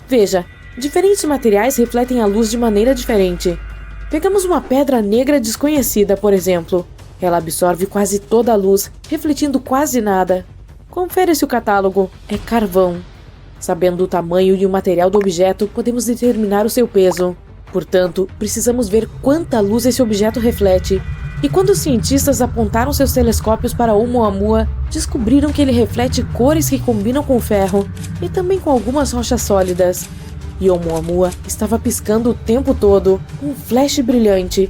Veja, diferentes materiais refletem a luz de maneira diferente. Pegamos uma pedra negra desconhecida, por exemplo. Ela absorve quase toda a luz, refletindo quase nada. Confere-se o catálogo. É carvão. Sabendo o tamanho e o material do objeto, podemos determinar o seu peso. Portanto, precisamos ver quanta luz esse objeto reflete. E quando os cientistas apontaram seus telescópios para Oumuamua, descobriram que ele reflete cores que combinam com o ferro e também com algumas rochas sólidas. E Oumuamua estava piscando o tempo todo, um flash brilhante.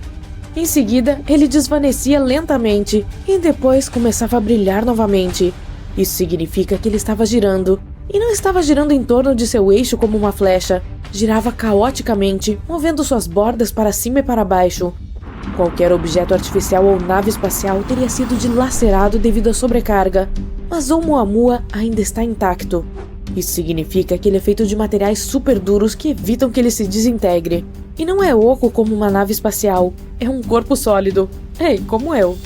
Em seguida, ele desvanecia lentamente e depois começava a brilhar novamente. Isso significa que ele estava girando. E não estava girando em torno de seu eixo como uma flecha. Girava caoticamente, movendo suas bordas para cima e para baixo. Qualquer objeto artificial ou nave espacial teria sido dilacerado devido à sobrecarga, mas Oumuamua ainda está intacto. Isso significa que ele é feito de materiais super duros que evitam que ele se desintegre. E não é oco como uma nave espacial, é um corpo sólido. Ei, como eu.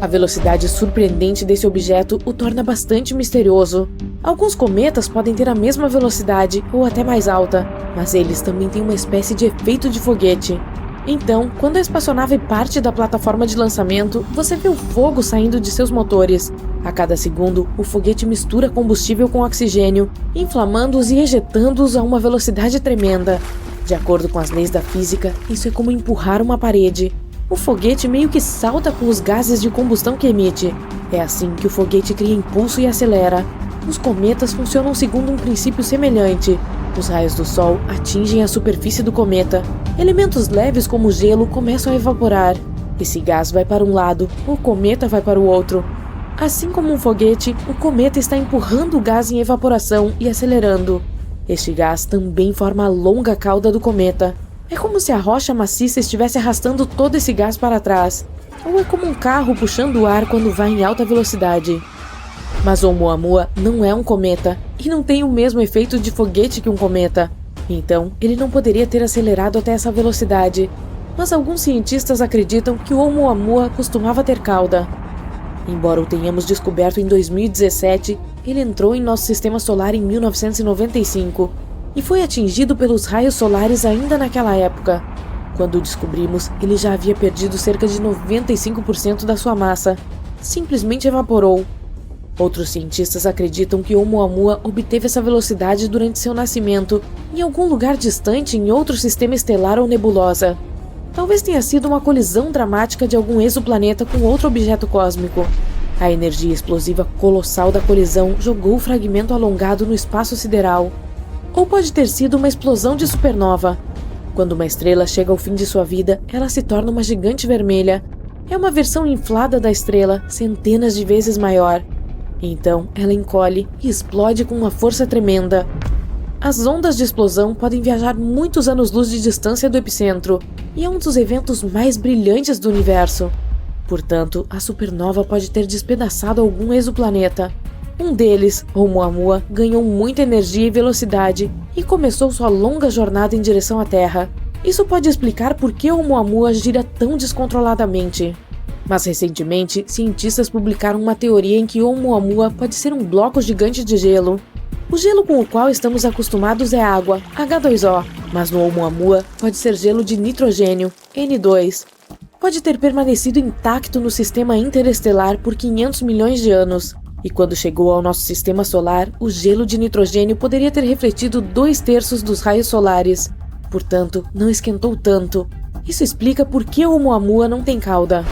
A velocidade surpreendente desse objeto o torna bastante misterioso. Alguns cometas podem ter a mesma velocidade ou até mais alta, mas eles também têm uma espécie de efeito de foguete. Então, quando a espaçonave parte da plataforma de lançamento, você vê o fogo saindo de seus motores. A cada segundo, o foguete mistura combustível com oxigênio, inflamando-os e ejetando-os a uma velocidade tremenda. De acordo com as leis da física, isso é como empurrar uma parede. O foguete meio que salta com os gases de combustão que emite. É assim que o foguete cria impulso e acelera. Os cometas funcionam segundo um princípio semelhante. Os raios do Sol atingem a superfície do cometa. Elementos leves como o gelo começam a evaporar. Esse gás vai para um lado, o cometa vai para o outro. Assim como um foguete, o cometa está empurrando o gás em evaporação e acelerando. Este gás também forma a longa cauda do cometa. É como se a rocha maciça estivesse arrastando todo esse gás para trás. Ou é como um carro puxando o ar quando vai em alta velocidade. Mas Oumuamua não é um cometa e não tem o mesmo efeito de foguete que um cometa. Então, ele não poderia ter acelerado até essa velocidade. Mas alguns cientistas acreditam que o Oumuamua costumava ter cauda. Embora o tenhamos descoberto em 2017, ele entrou em nosso sistema solar em 1995 e foi atingido pelos raios solares ainda naquela época. Quando o descobrimos, ele já havia perdido cerca de 95% da sua massa. Simplesmente evaporou. Outros cientistas acreditam que Oumuamua obteve essa velocidade durante seu nascimento em algum lugar distante em outro sistema estelar ou nebulosa. Talvez tenha sido uma colisão dramática de algum exoplaneta com outro objeto cósmico. A energia explosiva colossal da colisão jogou o fragmento alongado no espaço sideral. Ou pode ter sido uma explosão de supernova. Quando uma estrela chega ao fim de sua vida, ela se torna uma gigante vermelha. É uma versão inflada da estrela, centenas de vezes maior. Então, ela encolhe e explode com uma força tremenda. As ondas de explosão podem viajar muitos anos-luz de distância do epicentro, e é um dos eventos mais brilhantes do universo. Portanto, a supernova pode ter despedaçado algum exoplaneta. Um deles, Oumuamua, ganhou muita energia e velocidade e começou sua longa jornada em direção à Terra. Isso pode explicar por que Oumuamua gira tão descontroladamente. Mas recentemente, cientistas publicaram uma teoria em que Oumuamua pode ser um bloco gigante de gelo. O gelo com o qual estamos acostumados é água, H2O, mas no Oumuamua pode ser gelo de nitrogênio, N2. Pode ter permanecido intacto no sistema interestelar por 500 milhões de anos. E quando chegou ao nosso sistema solar, o gelo de nitrogênio poderia ter refletido 2/3 dos raios solares. Portanto, não esquentou tanto. Isso explica por que Oumuamua não tem cauda.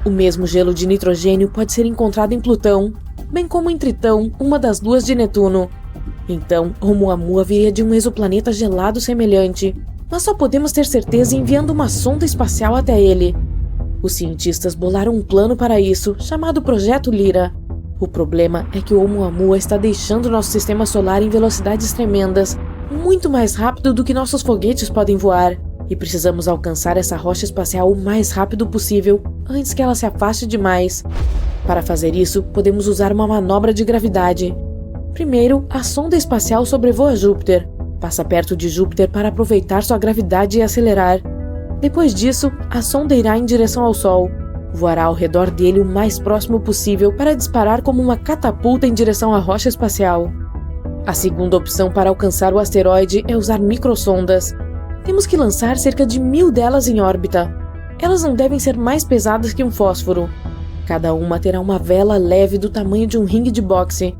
O mesmo gelo de nitrogênio pode ser encontrado em Plutão, bem como em Tritão, uma das luas de Netuno. Então, Oumuamua viria de um exoplaneta gelado semelhante, mas só podemos ter certeza enviando uma sonda espacial até ele. Os cientistas bolaram um plano para isso, chamado Projeto Lyra. O problema é que Oumuamua está deixando nosso sistema solar em velocidades tremendas, muito mais rápido do que nossos foguetes podem voar. E precisamos alcançar essa rocha espacial o mais rápido possível, antes que ela se afaste demais. Para fazer isso, podemos usar uma manobra de gravidade. Primeiro, a sonda espacial sobrevoa Júpiter, passa perto de Júpiter para aproveitar sua gravidade e acelerar. Depois disso, a sonda irá em direção ao Sol, voará ao redor dele o mais próximo possível para disparar como uma catapulta em direção à rocha espacial. A segunda opção para alcançar o asteroide é usar microsondas. Temos que lançar cerca de 1000 delas em órbita. Elas não devem ser mais pesadas que um fósforo. Cada uma terá uma vela leve do tamanho de um ringue de boxe.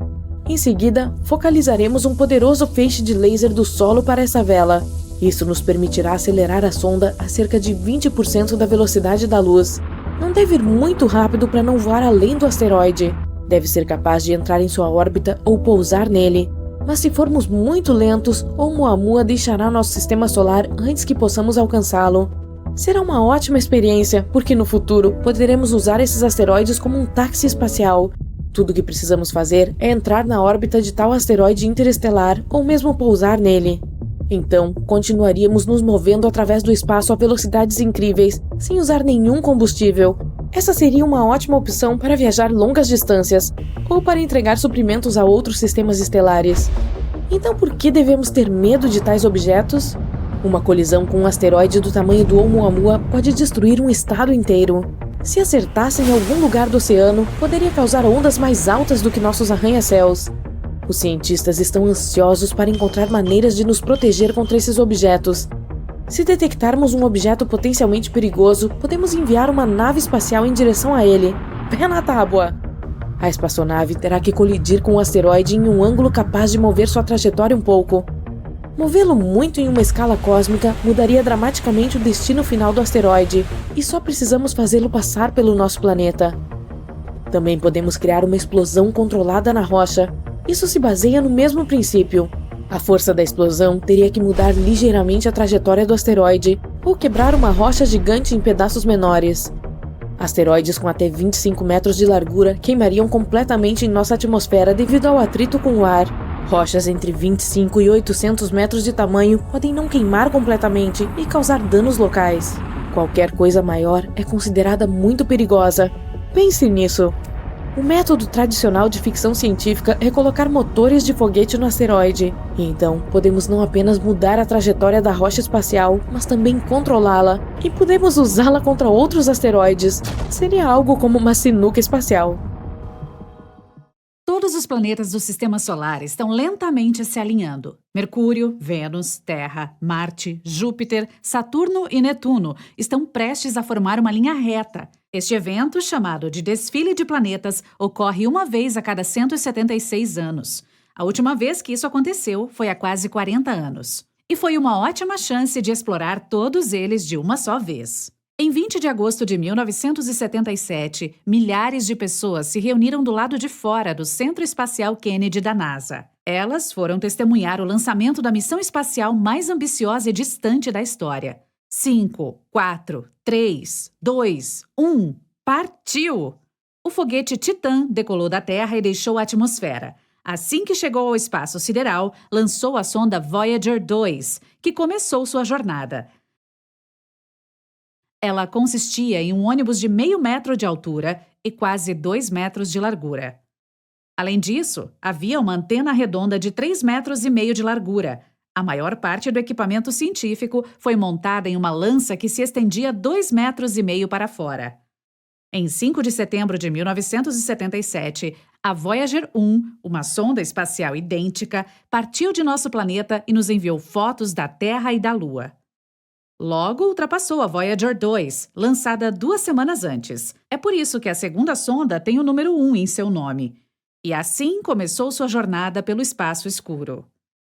Em seguida, focalizaremos um poderoso feixe de laser do solo para essa vela. Isso nos permitirá acelerar a sonda a cerca de 20% da velocidade da luz. Não deve ir muito rápido para não voar além do asteroide. Deve ser capaz de entrar em sua órbita ou pousar nele. Mas se formos muito lentos, Oumuamua deixará nosso sistema solar antes que possamos alcançá-lo. Será uma ótima experiência, porque no futuro poderemos usar esses asteroides como um táxi espacial. Tudo o que precisamos fazer é entrar na órbita de tal asteroide interestelar ou mesmo pousar nele. Então, continuaríamos nos movendo através do espaço a velocidades incríveis, sem usar nenhum combustível. Essa seria uma ótima opção para viajar longas distâncias, ou para entregar suprimentos a outros sistemas estelares. Então por que devemos ter medo de tais objetos? Uma colisão com um asteroide do tamanho do Oumuamua pode destruir um estado inteiro. Se acertasse em algum lugar do oceano, poderia causar ondas mais altas do que nossos arranha-céus. Os cientistas estão ansiosos para encontrar maneiras de nos proteger contra esses objetos. Se detectarmos um objeto potencialmente perigoso, podemos enviar uma nave espacial em direção a ele. Pé na tábua! A espaçonave terá que colidir com o asteroide em um ângulo capaz de mover sua trajetória um pouco. Movê-lo muito em uma escala cósmica mudaria dramaticamente o destino final do asteroide, e só precisamos fazê-lo passar pelo nosso planeta. Também podemos criar uma explosão controlada na rocha. Isso se baseia no mesmo princípio. A força da explosão teria que mudar ligeiramente a trajetória do asteroide, ou quebrar uma rocha gigante em pedaços menores. Asteroides com até 25 metros de largura queimariam completamente em nossa atmosfera devido ao atrito com o ar. Rochas entre 25 e 800 metros de tamanho podem não queimar completamente e causar danos locais. Qualquer coisa maior é considerada muito perigosa. Pense nisso. O método tradicional de ficção científica é colocar motores de foguete no asteroide. E então, podemos não apenas mudar a trajetória da rocha espacial, mas também controlá-la. E podemos usá-la contra outros asteroides. Seria algo como uma sinuca espacial. Todos os planetas do Sistema Solar estão lentamente se alinhando. Mercúrio, Vênus, Terra, Marte, Júpiter, Saturno e Netuno estão prestes a formar uma linha reta. Este evento, chamado de Desfile de Planetas, ocorre uma vez a cada 176 anos. A última vez que isso aconteceu foi há quase 40 anos. E foi uma ótima chance de explorar todos eles de uma só vez. Em 20 de agosto de 1977, milhares de pessoas se reuniram do lado de fora do Centro Espacial Kennedy da NASA. Elas foram testemunhar o lançamento da missão espacial mais ambiciosa e distante da história. 5, 4, 3, 2, 1, partiu! O foguete Titan decolou da Terra e deixou a atmosfera. Assim que chegou ao espaço sideral, lançou a sonda Voyager 2, que começou sua jornada. Ela consistia em um ônibus de meio metro de altura e quase 2 metros de largura. Além disso, havia uma antena redonda de 3,5 metros de largura. A maior parte do equipamento científico foi montada em uma lança que se estendia 2,5 metros para fora. Em 5 de setembro de 1977, a Voyager 1, uma sonda espacial idêntica, partiu de nosso planeta e nos enviou fotos da Terra e da Lua. Logo, ultrapassou a Voyager 2, lançada 2 semanas antes. É por isso que a segunda sonda tem o número 1 em seu nome. E assim começou sua jornada pelo espaço escuro.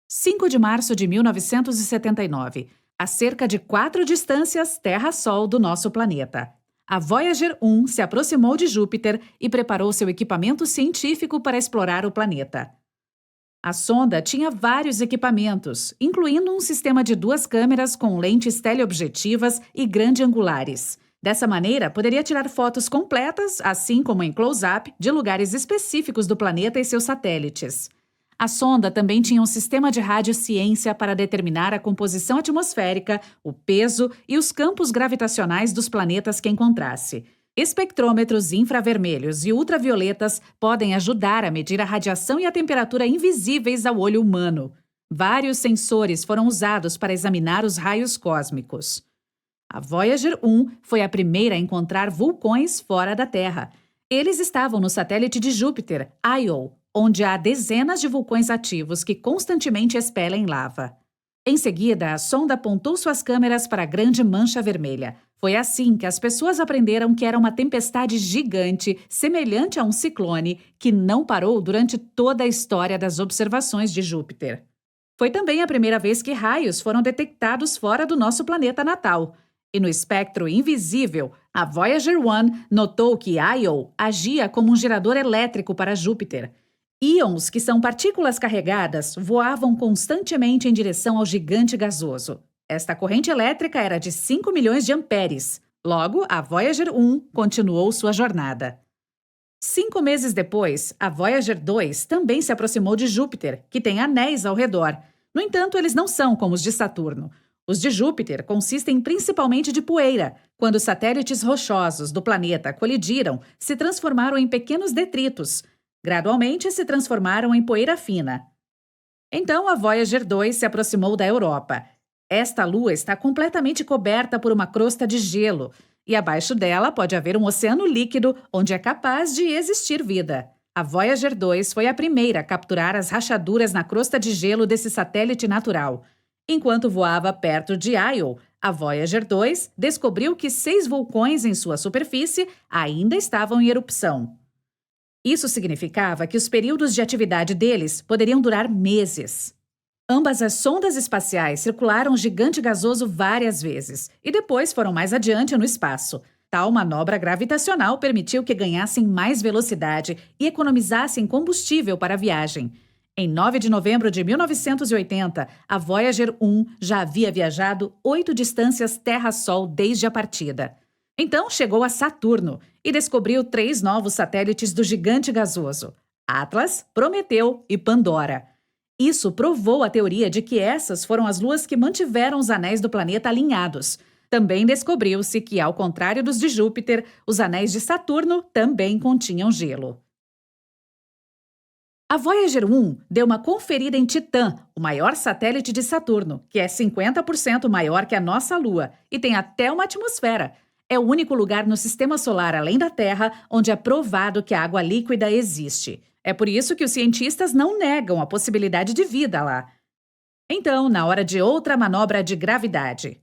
5 de março de 1979, a cerca de 4 distâncias Terra-Sol do nosso planeta. A Voyager 1 se aproximou de Júpiter e preparou seu equipamento científico para explorar o planeta. A sonda tinha vários equipamentos, incluindo um sistema de 2 câmeras com lentes teleobjetivas e grande-angulares. Dessa maneira, poderia tirar fotos completas, assim como em close-up, de lugares específicos do planeta e seus satélites. A sonda também tinha um sistema de radiociência para determinar a composição atmosférica, o peso e os campos gravitacionais dos planetas que encontrasse. Espectrômetros infravermelhos e ultravioletas podem ajudar a medir a radiação e a temperatura invisíveis ao olho humano. Vários sensores foram usados para examinar os raios cósmicos. A Voyager 1 foi a primeira a encontrar vulcões fora da Terra. Eles estavam no satélite de Júpiter, Io, onde há dezenas de vulcões ativos que constantemente expelem lava. Em seguida, a sonda apontou suas câmeras para a Grande Mancha Vermelha. Foi assim que as pessoas aprenderam que era uma tempestade gigante, semelhante a um ciclone, que não parou durante toda a história das observações de Júpiter. Foi também a primeira vez que raios foram detectados fora do nosso planeta natal. E no espectro invisível, A Voyager 1 notou que Io agia como um gerador elétrico para Júpiter. Íons, que são partículas carregadas, voavam constantemente em direção ao gigante gasoso. Esta corrente elétrica era de 5 milhões de amperes. Logo, a Voyager 1 continuou sua jornada. 5 meses depois, a Voyager 2 também se aproximou de Júpiter, que tem anéis ao redor. No entanto, eles não são como os de Saturno. Os de Júpiter consistem principalmente de poeira. Quando os satélites rochosos do planeta colidiram, se transformaram em pequenos detritos. Gradualmente, se transformaram em poeira fina. Então, a Voyager 2 se aproximou da Europa. Esta lua está completamente coberta por uma crosta de gelo, e abaixo dela pode haver um oceano líquido onde é capaz de existir vida. A Voyager 2 foi a primeira a capturar as rachaduras na crosta de gelo desse satélite natural. Enquanto voava perto de Io, a Voyager 2 descobriu que 6 vulcões em sua superfície ainda estavam em erupção. Isso significava que os períodos de atividade deles poderiam durar meses. Ambas as sondas espaciais circularam o gigante gasoso várias vezes e depois foram mais adiante no espaço. Tal manobra gravitacional permitiu que ganhassem mais velocidade e economizassem combustível para a viagem. Em 9 de novembro de 1980, a Voyager 1 já havia viajado 8 distâncias Terra-Sol desde a partida. Então chegou a Saturno e descobriu 3 novos satélites do gigante gasoso: Atlas, Prometeu e Pandora. Isso provou a teoria de que essas foram as luas que mantiveram os anéis do planeta alinhados. Também descobriu-se que, ao contrário dos de Júpiter, os anéis de Saturno também continham gelo. A Voyager 1 deu uma conferida em Titã, o maior satélite de Saturno, que é 50% maior que a nossa Lua e tem até uma atmosfera. É o único lugar no Sistema Solar, além da Terra, onde é provado que a água líquida existe. É por isso que os cientistas não negam a possibilidade de vida lá. Então, na hora de outra manobra de gravidade.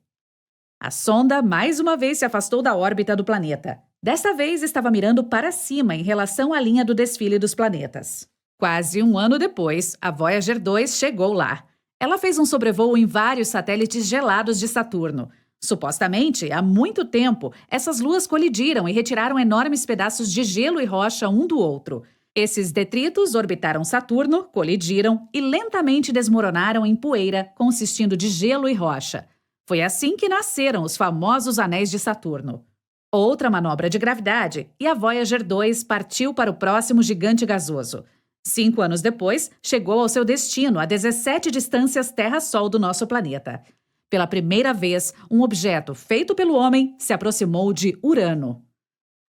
A sonda mais uma vez se afastou da órbita do planeta. Desta vez estava mirando para cima em relação à linha do desfile dos planetas. Quase um ano depois, a Voyager 2 chegou lá. Ela fez um sobrevoo em vários satélites gelados de Saturno. Supostamente, há muito tempo, essas luas colidiram e retiraram enormes pedaços de gelo e rocha um do outro. Esses detritos orbitaram Saturno, colidiram e lentamente desmoronaram em poeira, consistindo de gelo e rocha. Foi assim que nasceram os famosos anéis de Saturno. Outra manobra de gravidade e a Voyager 2 partiu para o próximo gigante gasoso. 5 anos depois, chegou ao seu destino a 17 distâncias Terra-Sol do nosso planeta. Pela primeira vez, um objeto feito pelo homem se aproximou de Urano.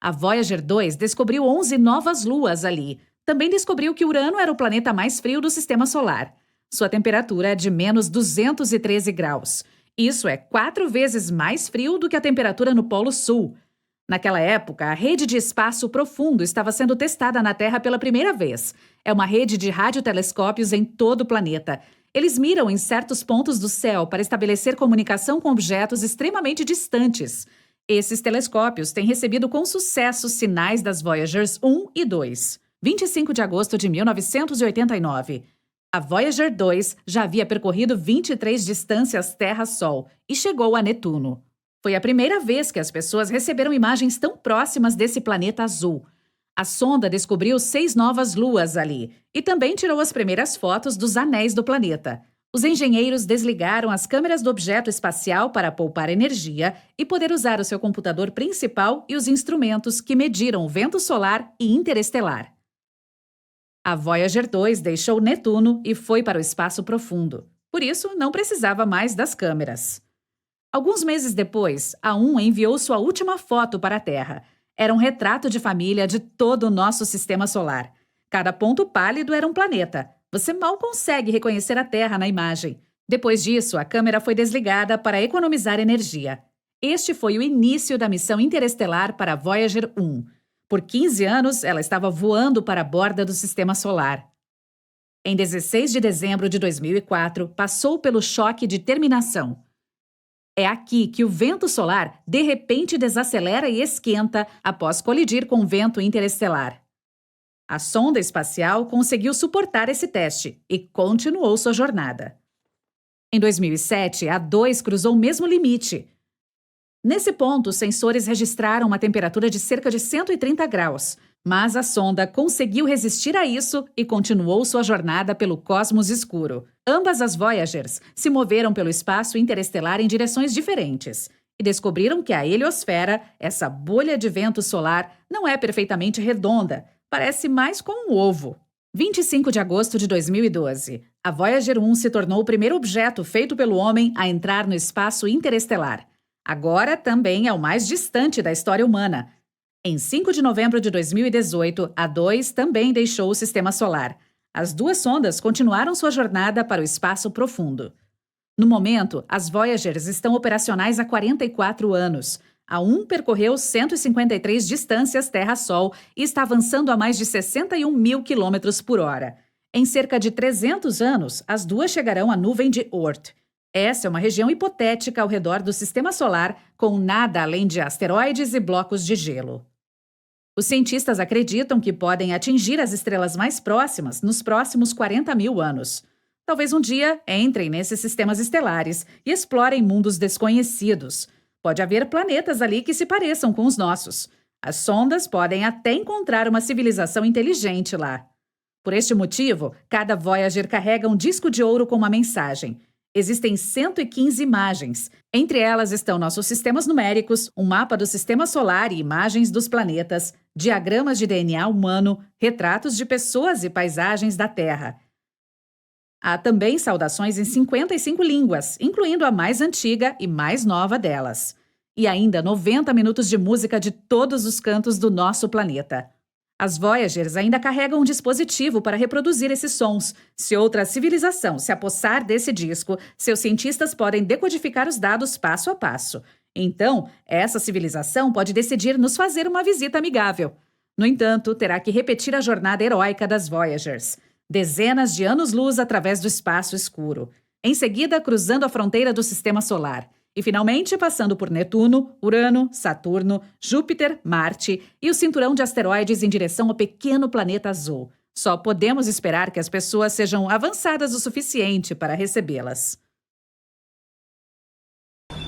A Voyager 2 descobriu 11 novas luas ali. Também descobriu que Urano era o planeta mais frio do Sistema Solar. Sua temperatura é de menos 213 graus. Isso é 4 vezes mais frio do que a temperatura no Polo Sul. Naquela época, a rede de espaço profundo estava sendo testada na Terra pela primeira vez. É uma rede de radiotelescópios em todo o planeta. Eles miram em certos pontos do céu para estabelecer comunicação com objetos extremamente distantes. Esses telescópios têm recebido com sucesso sinais das Voyagers 1 e 2. 25 de agosto de 1989. A Voyager 2 já havia percorrido 23 distâncias Terra-Sol e chegou a Netuno. Foi a primeira vez que as pessoas receberam imagens tão próximas desse planeta azul. A sonda descobriu 6 novas luas ali e também tirou as primeiras fotos dos anéis do planeta. Os engenheiros desligaram as câmeras do objeto espacial para poupar energia e poder usar o seu computador principal e os instrumentos que mediram o vento solar e interestelar. A Voyager 2 deixou Netuno e foi para o espaço profundo. Por isso, não precisava mais das câmeras. Alguns meses depois, a 1 enviou sua última foto para a Terra. Era um retrato de família de todo o nosso sistema solar. Cada ponto pálido era um planeta. Você mal consegue reconhecer a Terra na imagem. Depois disso, a câmera foi desligada para economizar energia. Este foi o início da missão interestelar para a Voyager 1. Por 15 anos, ela estava voando para a borda do sistema solar. Em 16 de dezembro de 2004, passou pelo choque de terminação. É aqui que o vento solar, de repente, desacelera e esquenta após colidir com o vento interestelar. A sonda espacial conseguiu suportar esse teste e continuou sua jornada. Em 2007, a 2 cruzou o mesmo limite. Nesse ponto, os sensores registraram uma temperatura de cerca de 130 graus, mas a sonda conseguiu resistir a isso e continuou sua jornada pelo cosmos escuro. Ambas as Voyagers se moveram pelo espaço interestelar em direções diferentes e descobriram que a heliosfera, essa bolha de vento solar, não é perfeitamente redonda, parece mais com um ovo. 25 de agosto de 2012, a Voyager 1 se tornou o primeiro objeto feito pelo homem a entrar no espaço interestelar. Agora também é o mais distante da história humana. Em 5 de novembro de 2018, a 2 também deixou o sistema solar. As duas sondas continuaram sua jornada para o espaço profundo. No momento, as Voyagers estão operacionais há 44 anos. A 1 percorreu 153 distâncias Terra-Sol e está avançando a mais de 61 mil quilômetros por hora. Em cerca de 300 anos, as duas chegarão à nuvem de Oort. Essa é uma região hipotética ao redor do Sistema Solar, com nada além de asteroides e blocos de gelo. Os cientistas acreditam que podem atingir as estrelas mais próximas nos próximos 40 mil anos. Talvez um dia entrem nesses sistemas estelares e explorem mundos desconhecidos. Pode haver planetas ali que se pareçam com os nossos. As sondas podem até encontrar uma civilização inteligente lá. Por este motivo, cada Voyager carrega um disco de ouro com uma mensagem. Existem 115 imagens. Entre elas estão nossos sistemas numéricos, um mapa do sistema solar e imagens dos planetas, diagramas de DNA humano, retratos de pessoas e paisagens da Terra. Há também saudações em 55 línguas, incluindo a mais antiga e mais nova delas. E ainda 90 minutos de música de todos os cantos do nosso planeta. As Voyagers ainda carregam um dispositivo para reproduzir esses sons. Se outra civilização se apossar desse disco, seus cientistas podem decodificar os dados passo a passo. Então, essa civilização pode decidir nos fazer uma visita amigável. No entanto, terá que repetir a jornada heróica das Voyagers. Dezenas de anos-luz através do espaço escuro. Em seguida, cruzando a fronteira do Sistema Solar. E, finalmente, passando por Netuno, Urano, Saturno, Júpiter, Marte e o cinturão de asteroides em direção ao pequeno planeta azul. Só podemos esperar que as pessoas sejam avançadas o suficiente para recebê-las.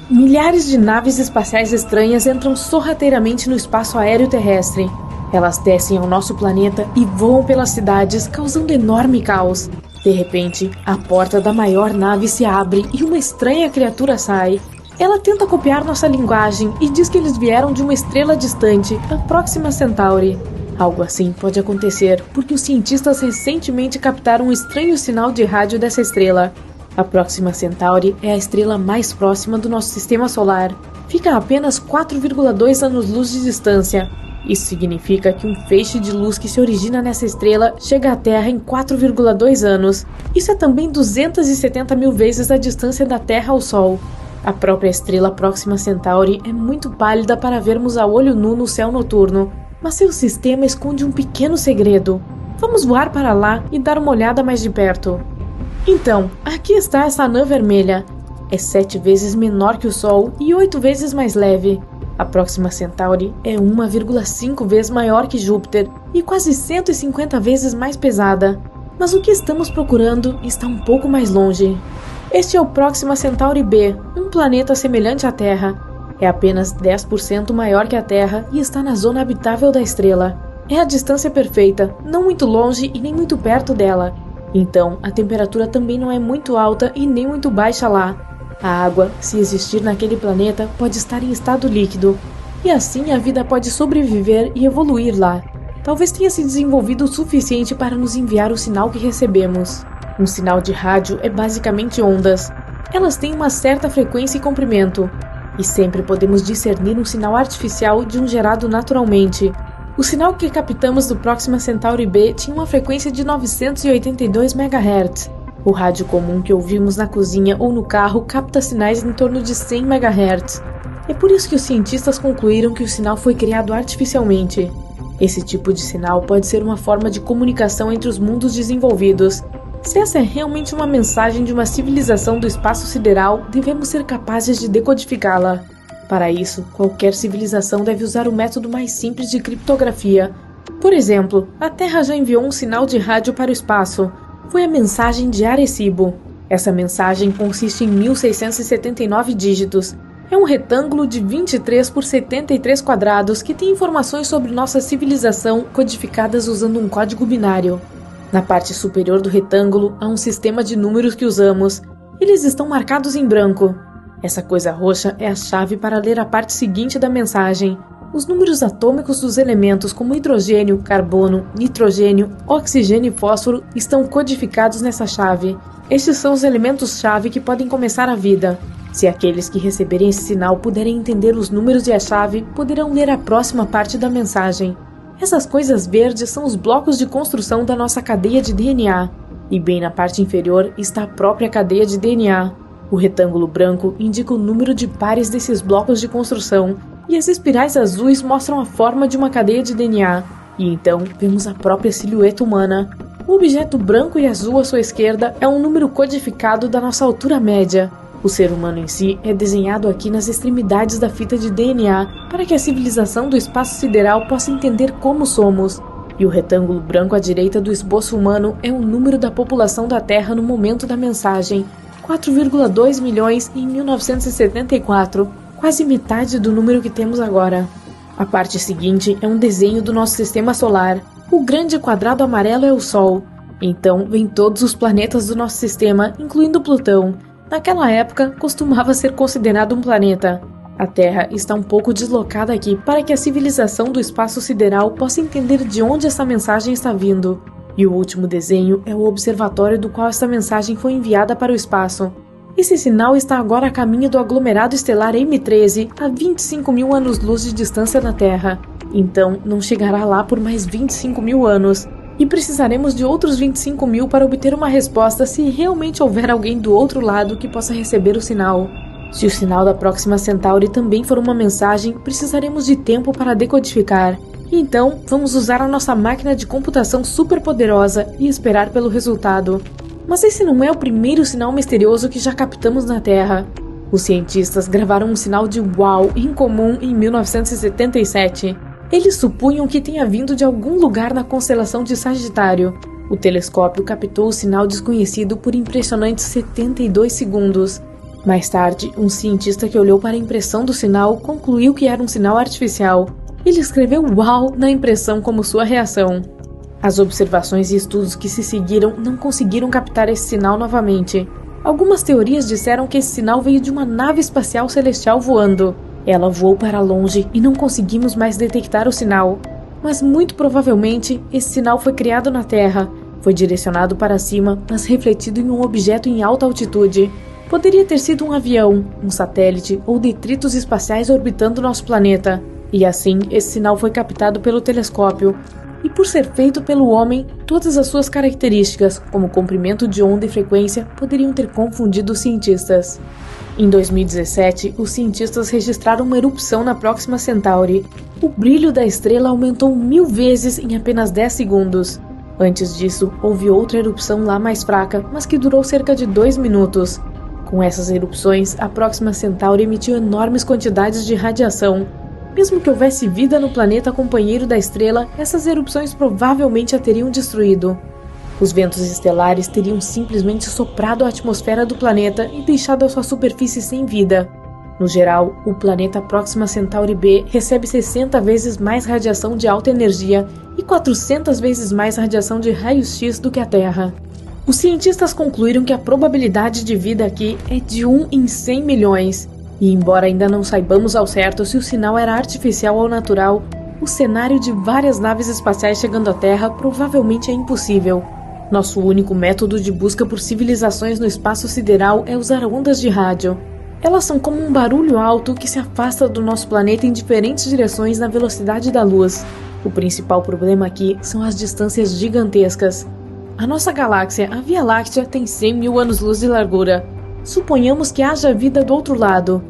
Milhares de naves espaciais estranhas entram sorrateiramente no espaço aéreo terrestre. Elas descem ao nosso planeta e voam pelas cidades, causando enorme caos. De repente, a porta da maior nave se abre e uma estranha criatura sai. Ela tenta copiar nossa linguagem e diz que eles vieram de uma estrela distante, a Próxima Centauri. Algo assim pode acontecer porque os cientistas recentemente captaram um estranho sinal de rádio dessa estrela. A Próxima Centauri é a estrela mais próxima do nosso sistema solar. Fica a apenas 4,2 anos-luz de distância. Isso significa que um feixe de luz que se origina nessa estrela chega à Terra em 4,2 anos. Isso é também 270 mil vezes a distância da Terra ao Sol. A própria estrela Próxima Centauri é muito pálida para vermos a olho nu no céu noturno, mas seu sistema esconde um pequeno segredo. Vamos voar para lá e dar uma olhada mais de perto. Então, aqui está essa anã vermelha. É 7 vezes menor que o Sol e 8 vezes mais leve. A Próxima Centauri é 1,5 vezes maior que Júpiter e quase 150 vezes mais pesada. Mas o que estamos procurando está um pouco mais longe. Este é o Próxima Centauri B, um planeta semelhante à Terra. É apenas 10% maior que a Terra e está na zona habitável da estrela. É a distância perfeita, não muito longe e nem muito perto dela. Então, a temperatura também não é muito alta e nem muito baixa lá. A água, se existir naquele planeta, pode estar em estado líquido, e assim a vida pode sobreviver e evoluir lá. Talvez tenha se desenvolvido o suficiente para nos enviar o sinal que recebemos. Um sinal de rádio é basicamente ondas. Elas têm uma certa frequência e comprimento, e sempre podemos discernir um sinal artificial de um gerado naturalmente. O sinal que captamos do Próxima Centauri B tinha uma frequência de 982 MHz. O rádio comum que ouvimos na cozinha ou no carro capta sinais em torno de 100 MHz. É por isso que os cientistas concluíram que o sinal foi criado artificialmente. Esse tipo de sinal pode ser uma forma de comunicação entre os mundos desenvolvidos. Se essa é realmente uma mensagem de uma civilização do espaço sideral, devemos ser capazes de decodificá-la. Para isso, qualquer civilização deve usar o método mais simples de criptografia. Por exemplo, a Terra já enviou um sinal de rádio para o espaço. Foi a mensagem de Arecibo. Essa mensagem consiste em 1679 dígitos. É um retângulo de 23 por 73 quadrados que tem informações sobre nossa civilização codificadas usando um código binário. Na parte superior do retângulo há um sistema de números que usamos. Eles estão marcados em branco. Essa coisa roxa é a chave para ler a parte seguinte da mensagem. Os números atômicos dos elementos como hidrogênio, carbono, nitrogênio, oxigênio e fósforo estão codificados nessa chave. Estes são os elementos-chave que podem começar a vida. Se aqueles que receberem esse sinal puderem entender os números e a chave, poderão ler a próxima parte da mensagem. Essas coisas verdes são os blocos de construção da nossa cadeia de DNA. E bem na parte inferior está a própria cadeia de DNA. O retângulo branco indica o número de pares desses blocos de construção, e as espirais azuis mostram a forma de uma cadeia de DNA. E então vemos a própria silhueta humana. O objeto branco e azul à sua esquerda é um número codificado da nossa altura média. O ser humano em si é desenhado aqui nas extremidades da fita de DNA para que a civilização do espaço sideral possa entender como somos. E o retângulo branco à direita do esboço humano é o número da população da Terra no momento da mensagem, 4,2 milhões em 1974, quase metade do número que temos agora. A parte seguinte é um desenho do nosso sistema solar. O grande quadrado amarelo é o Sol. Então vem todos os planetas do nosso sistema, incluindo Plutão. Naquela época, costumava ser considerado um planeta. A Terra está um pouco deslocada aqui para que a civilização do espaço sideral possa entender de onde essa mensagem está vindo. E o último desenho é o observatório do qual essa mensagem foi enviada para o espaço. Esse sinal está agora a caminho do aglomerado estelar M13, a 25 mil anos-luz de distância da Terra. Então, não chegará lá por mais 25 mil anos. E precisaremos de outros 25 mil para obter uma resposta se realmente houver alguém do outro lado que possa receber o sinal. Se o sinal da Próxima Centauri também for uma mensagem, precisaremos de tempo para decodificar. E então, vamos usar a nossa máquina de computação superpoderosa e esperar pelo resultado. Mas esse não é o primeiro sinal misterioso que já captamos na Terra. Os cientistas gravaram um sinal de uau incomum em 1977. Eles supunham que tenha vindo de algum lugar na constelação de Sagitário. O telescópio captou o sinal desconhecido por impressionantes 72 segundos. Mais tarde, um cientista que olhou para a impressão do sinal concluiu que era um sinal artificial. Ele escreveu uau na impressão como sua reação. As observações e estudos que se seguiram não conseguiram captar esse sinal novamente. Algumas teorias disseram que esse sinal veio de uma nave espacial celestial voando. Ela voou para longe e não conseguimos mais detectar o sinal. Mas muito provavelmente esse sinal foi criado na Terra. Foi direcionado para cima, mas refletido em um objeto em alta altitude. Poderia ter sido um avião, um satélite ou detritos espaciais orbitando nosso planeta. E assim, esse sinal foi captado pelo telescópio. E por ser feito pelo homem, todas as suas características, como comprimento de onda e frequência, poderiam ter confundido os cientistas. Em 2017, os cientistas registraram uma erupção na Próxima Centauri. O brilho da estrela aumentou 1000 vezes em apenas 10 segundos. Antes disso, houve outra erupção lá mais fraca, mas que durou cerca de 2 minutos. Com essas erupções, a Próxima Centauri emitiu enormes quantidades de radiação. Mesmo que houvesse vida no planeta companheiro da estrela, essas erupções provavelmente a teriam destruído. Os ventos estelares teriam simplesmente soprado a atmosfera do planeta e deixado a sua superfície sem vida. No geral, o planeta Próxima Centauri B recebe 60 vezes mais radiação de alta energia e 400 vezes mais radiação de raios-x do que a Terra. Os cientistas concluíram que a probabilidade de vida aqui é de 1 em 100 milhões. E embora ainda não saibamos ao certo se o sinal era artificial ou natural, o cenário de várias naves espaciais chegando à Terra provavelmente é impossível. Nosso único método de busca por civilizações no espaço sideral é usar ondas de rádio. Elas são como um barulho alto que se afasta do nosso planeta em diferentes direções na velocidade da luz. O principal problema aqui são as distâncias gigantescas. A nossa galáxia, a Via Láctea, tem 100 mil anos-luz de largura. Suponhamos que haja vida do outro lado.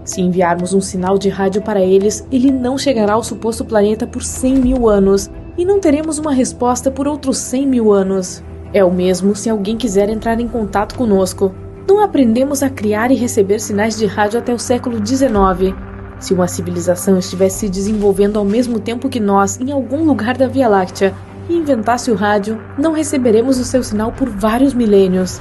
Se enviarmos um sinal de rádio para eles, ele não chegará ao suposto planeta por 100 mil anos, e não teremos uma resposta por outros 100 mil anos. É o mesmo se alguém quiser entrar em contato conosco. Não aprendemos a criar e receber sinais de rádio até o século XIX. Se uma civilização estivesse se desenvolvendo ao mesmo tempo que nós em algum lugar da Via Láctea e inventasse o rádio, não receberemos o seu sinal por vários milênios.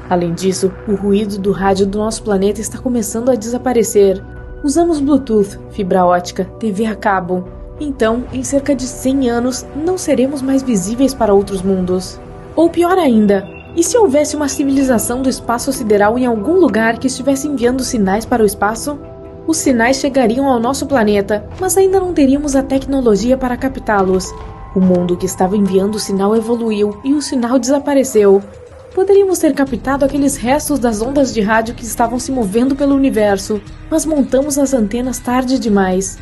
Além disso, o ruído do rádio do nosso planeta está começando a desaparecer. Usamos Bluetooth, fibra ótica, TV a cabo. Então, em cerca de 100 anos, não seremos mais visíveis para outros mundos. Ou pior ainda, e se houvesse uma civilização do espaço sideral em algum lugar que estivesse enviando sinais para o espaço? Os sinais chegariam ao nosso planeta, mas ainda não teríamos a tecnologia para captá-los. O mundo que estava enviando o sinal evoluiu e o sinal desapareceu. Poderíamos ter captado aqueles restos das ondas de rádio que estavam se movendo pelo universo, mas montamos as antenas tarde demais.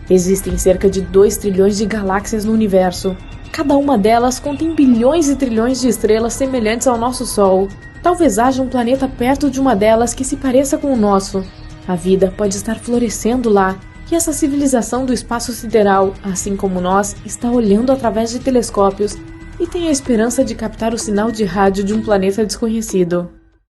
Existem cerca de 2 trilhões de galáxias no universo. Cada uma delas contém bilhões e trilhões de estrelas semelhantes ao nosso Sol. Talvez haja um planeta perto de uma delas que se pareça com o nosso. A vida pode estar florescendo lá, e essa civilização do espaço sideral, assim como nós, está olhando através de telescópios e tem a esperança de captar o sinal de rádio de um planeta desconhecido.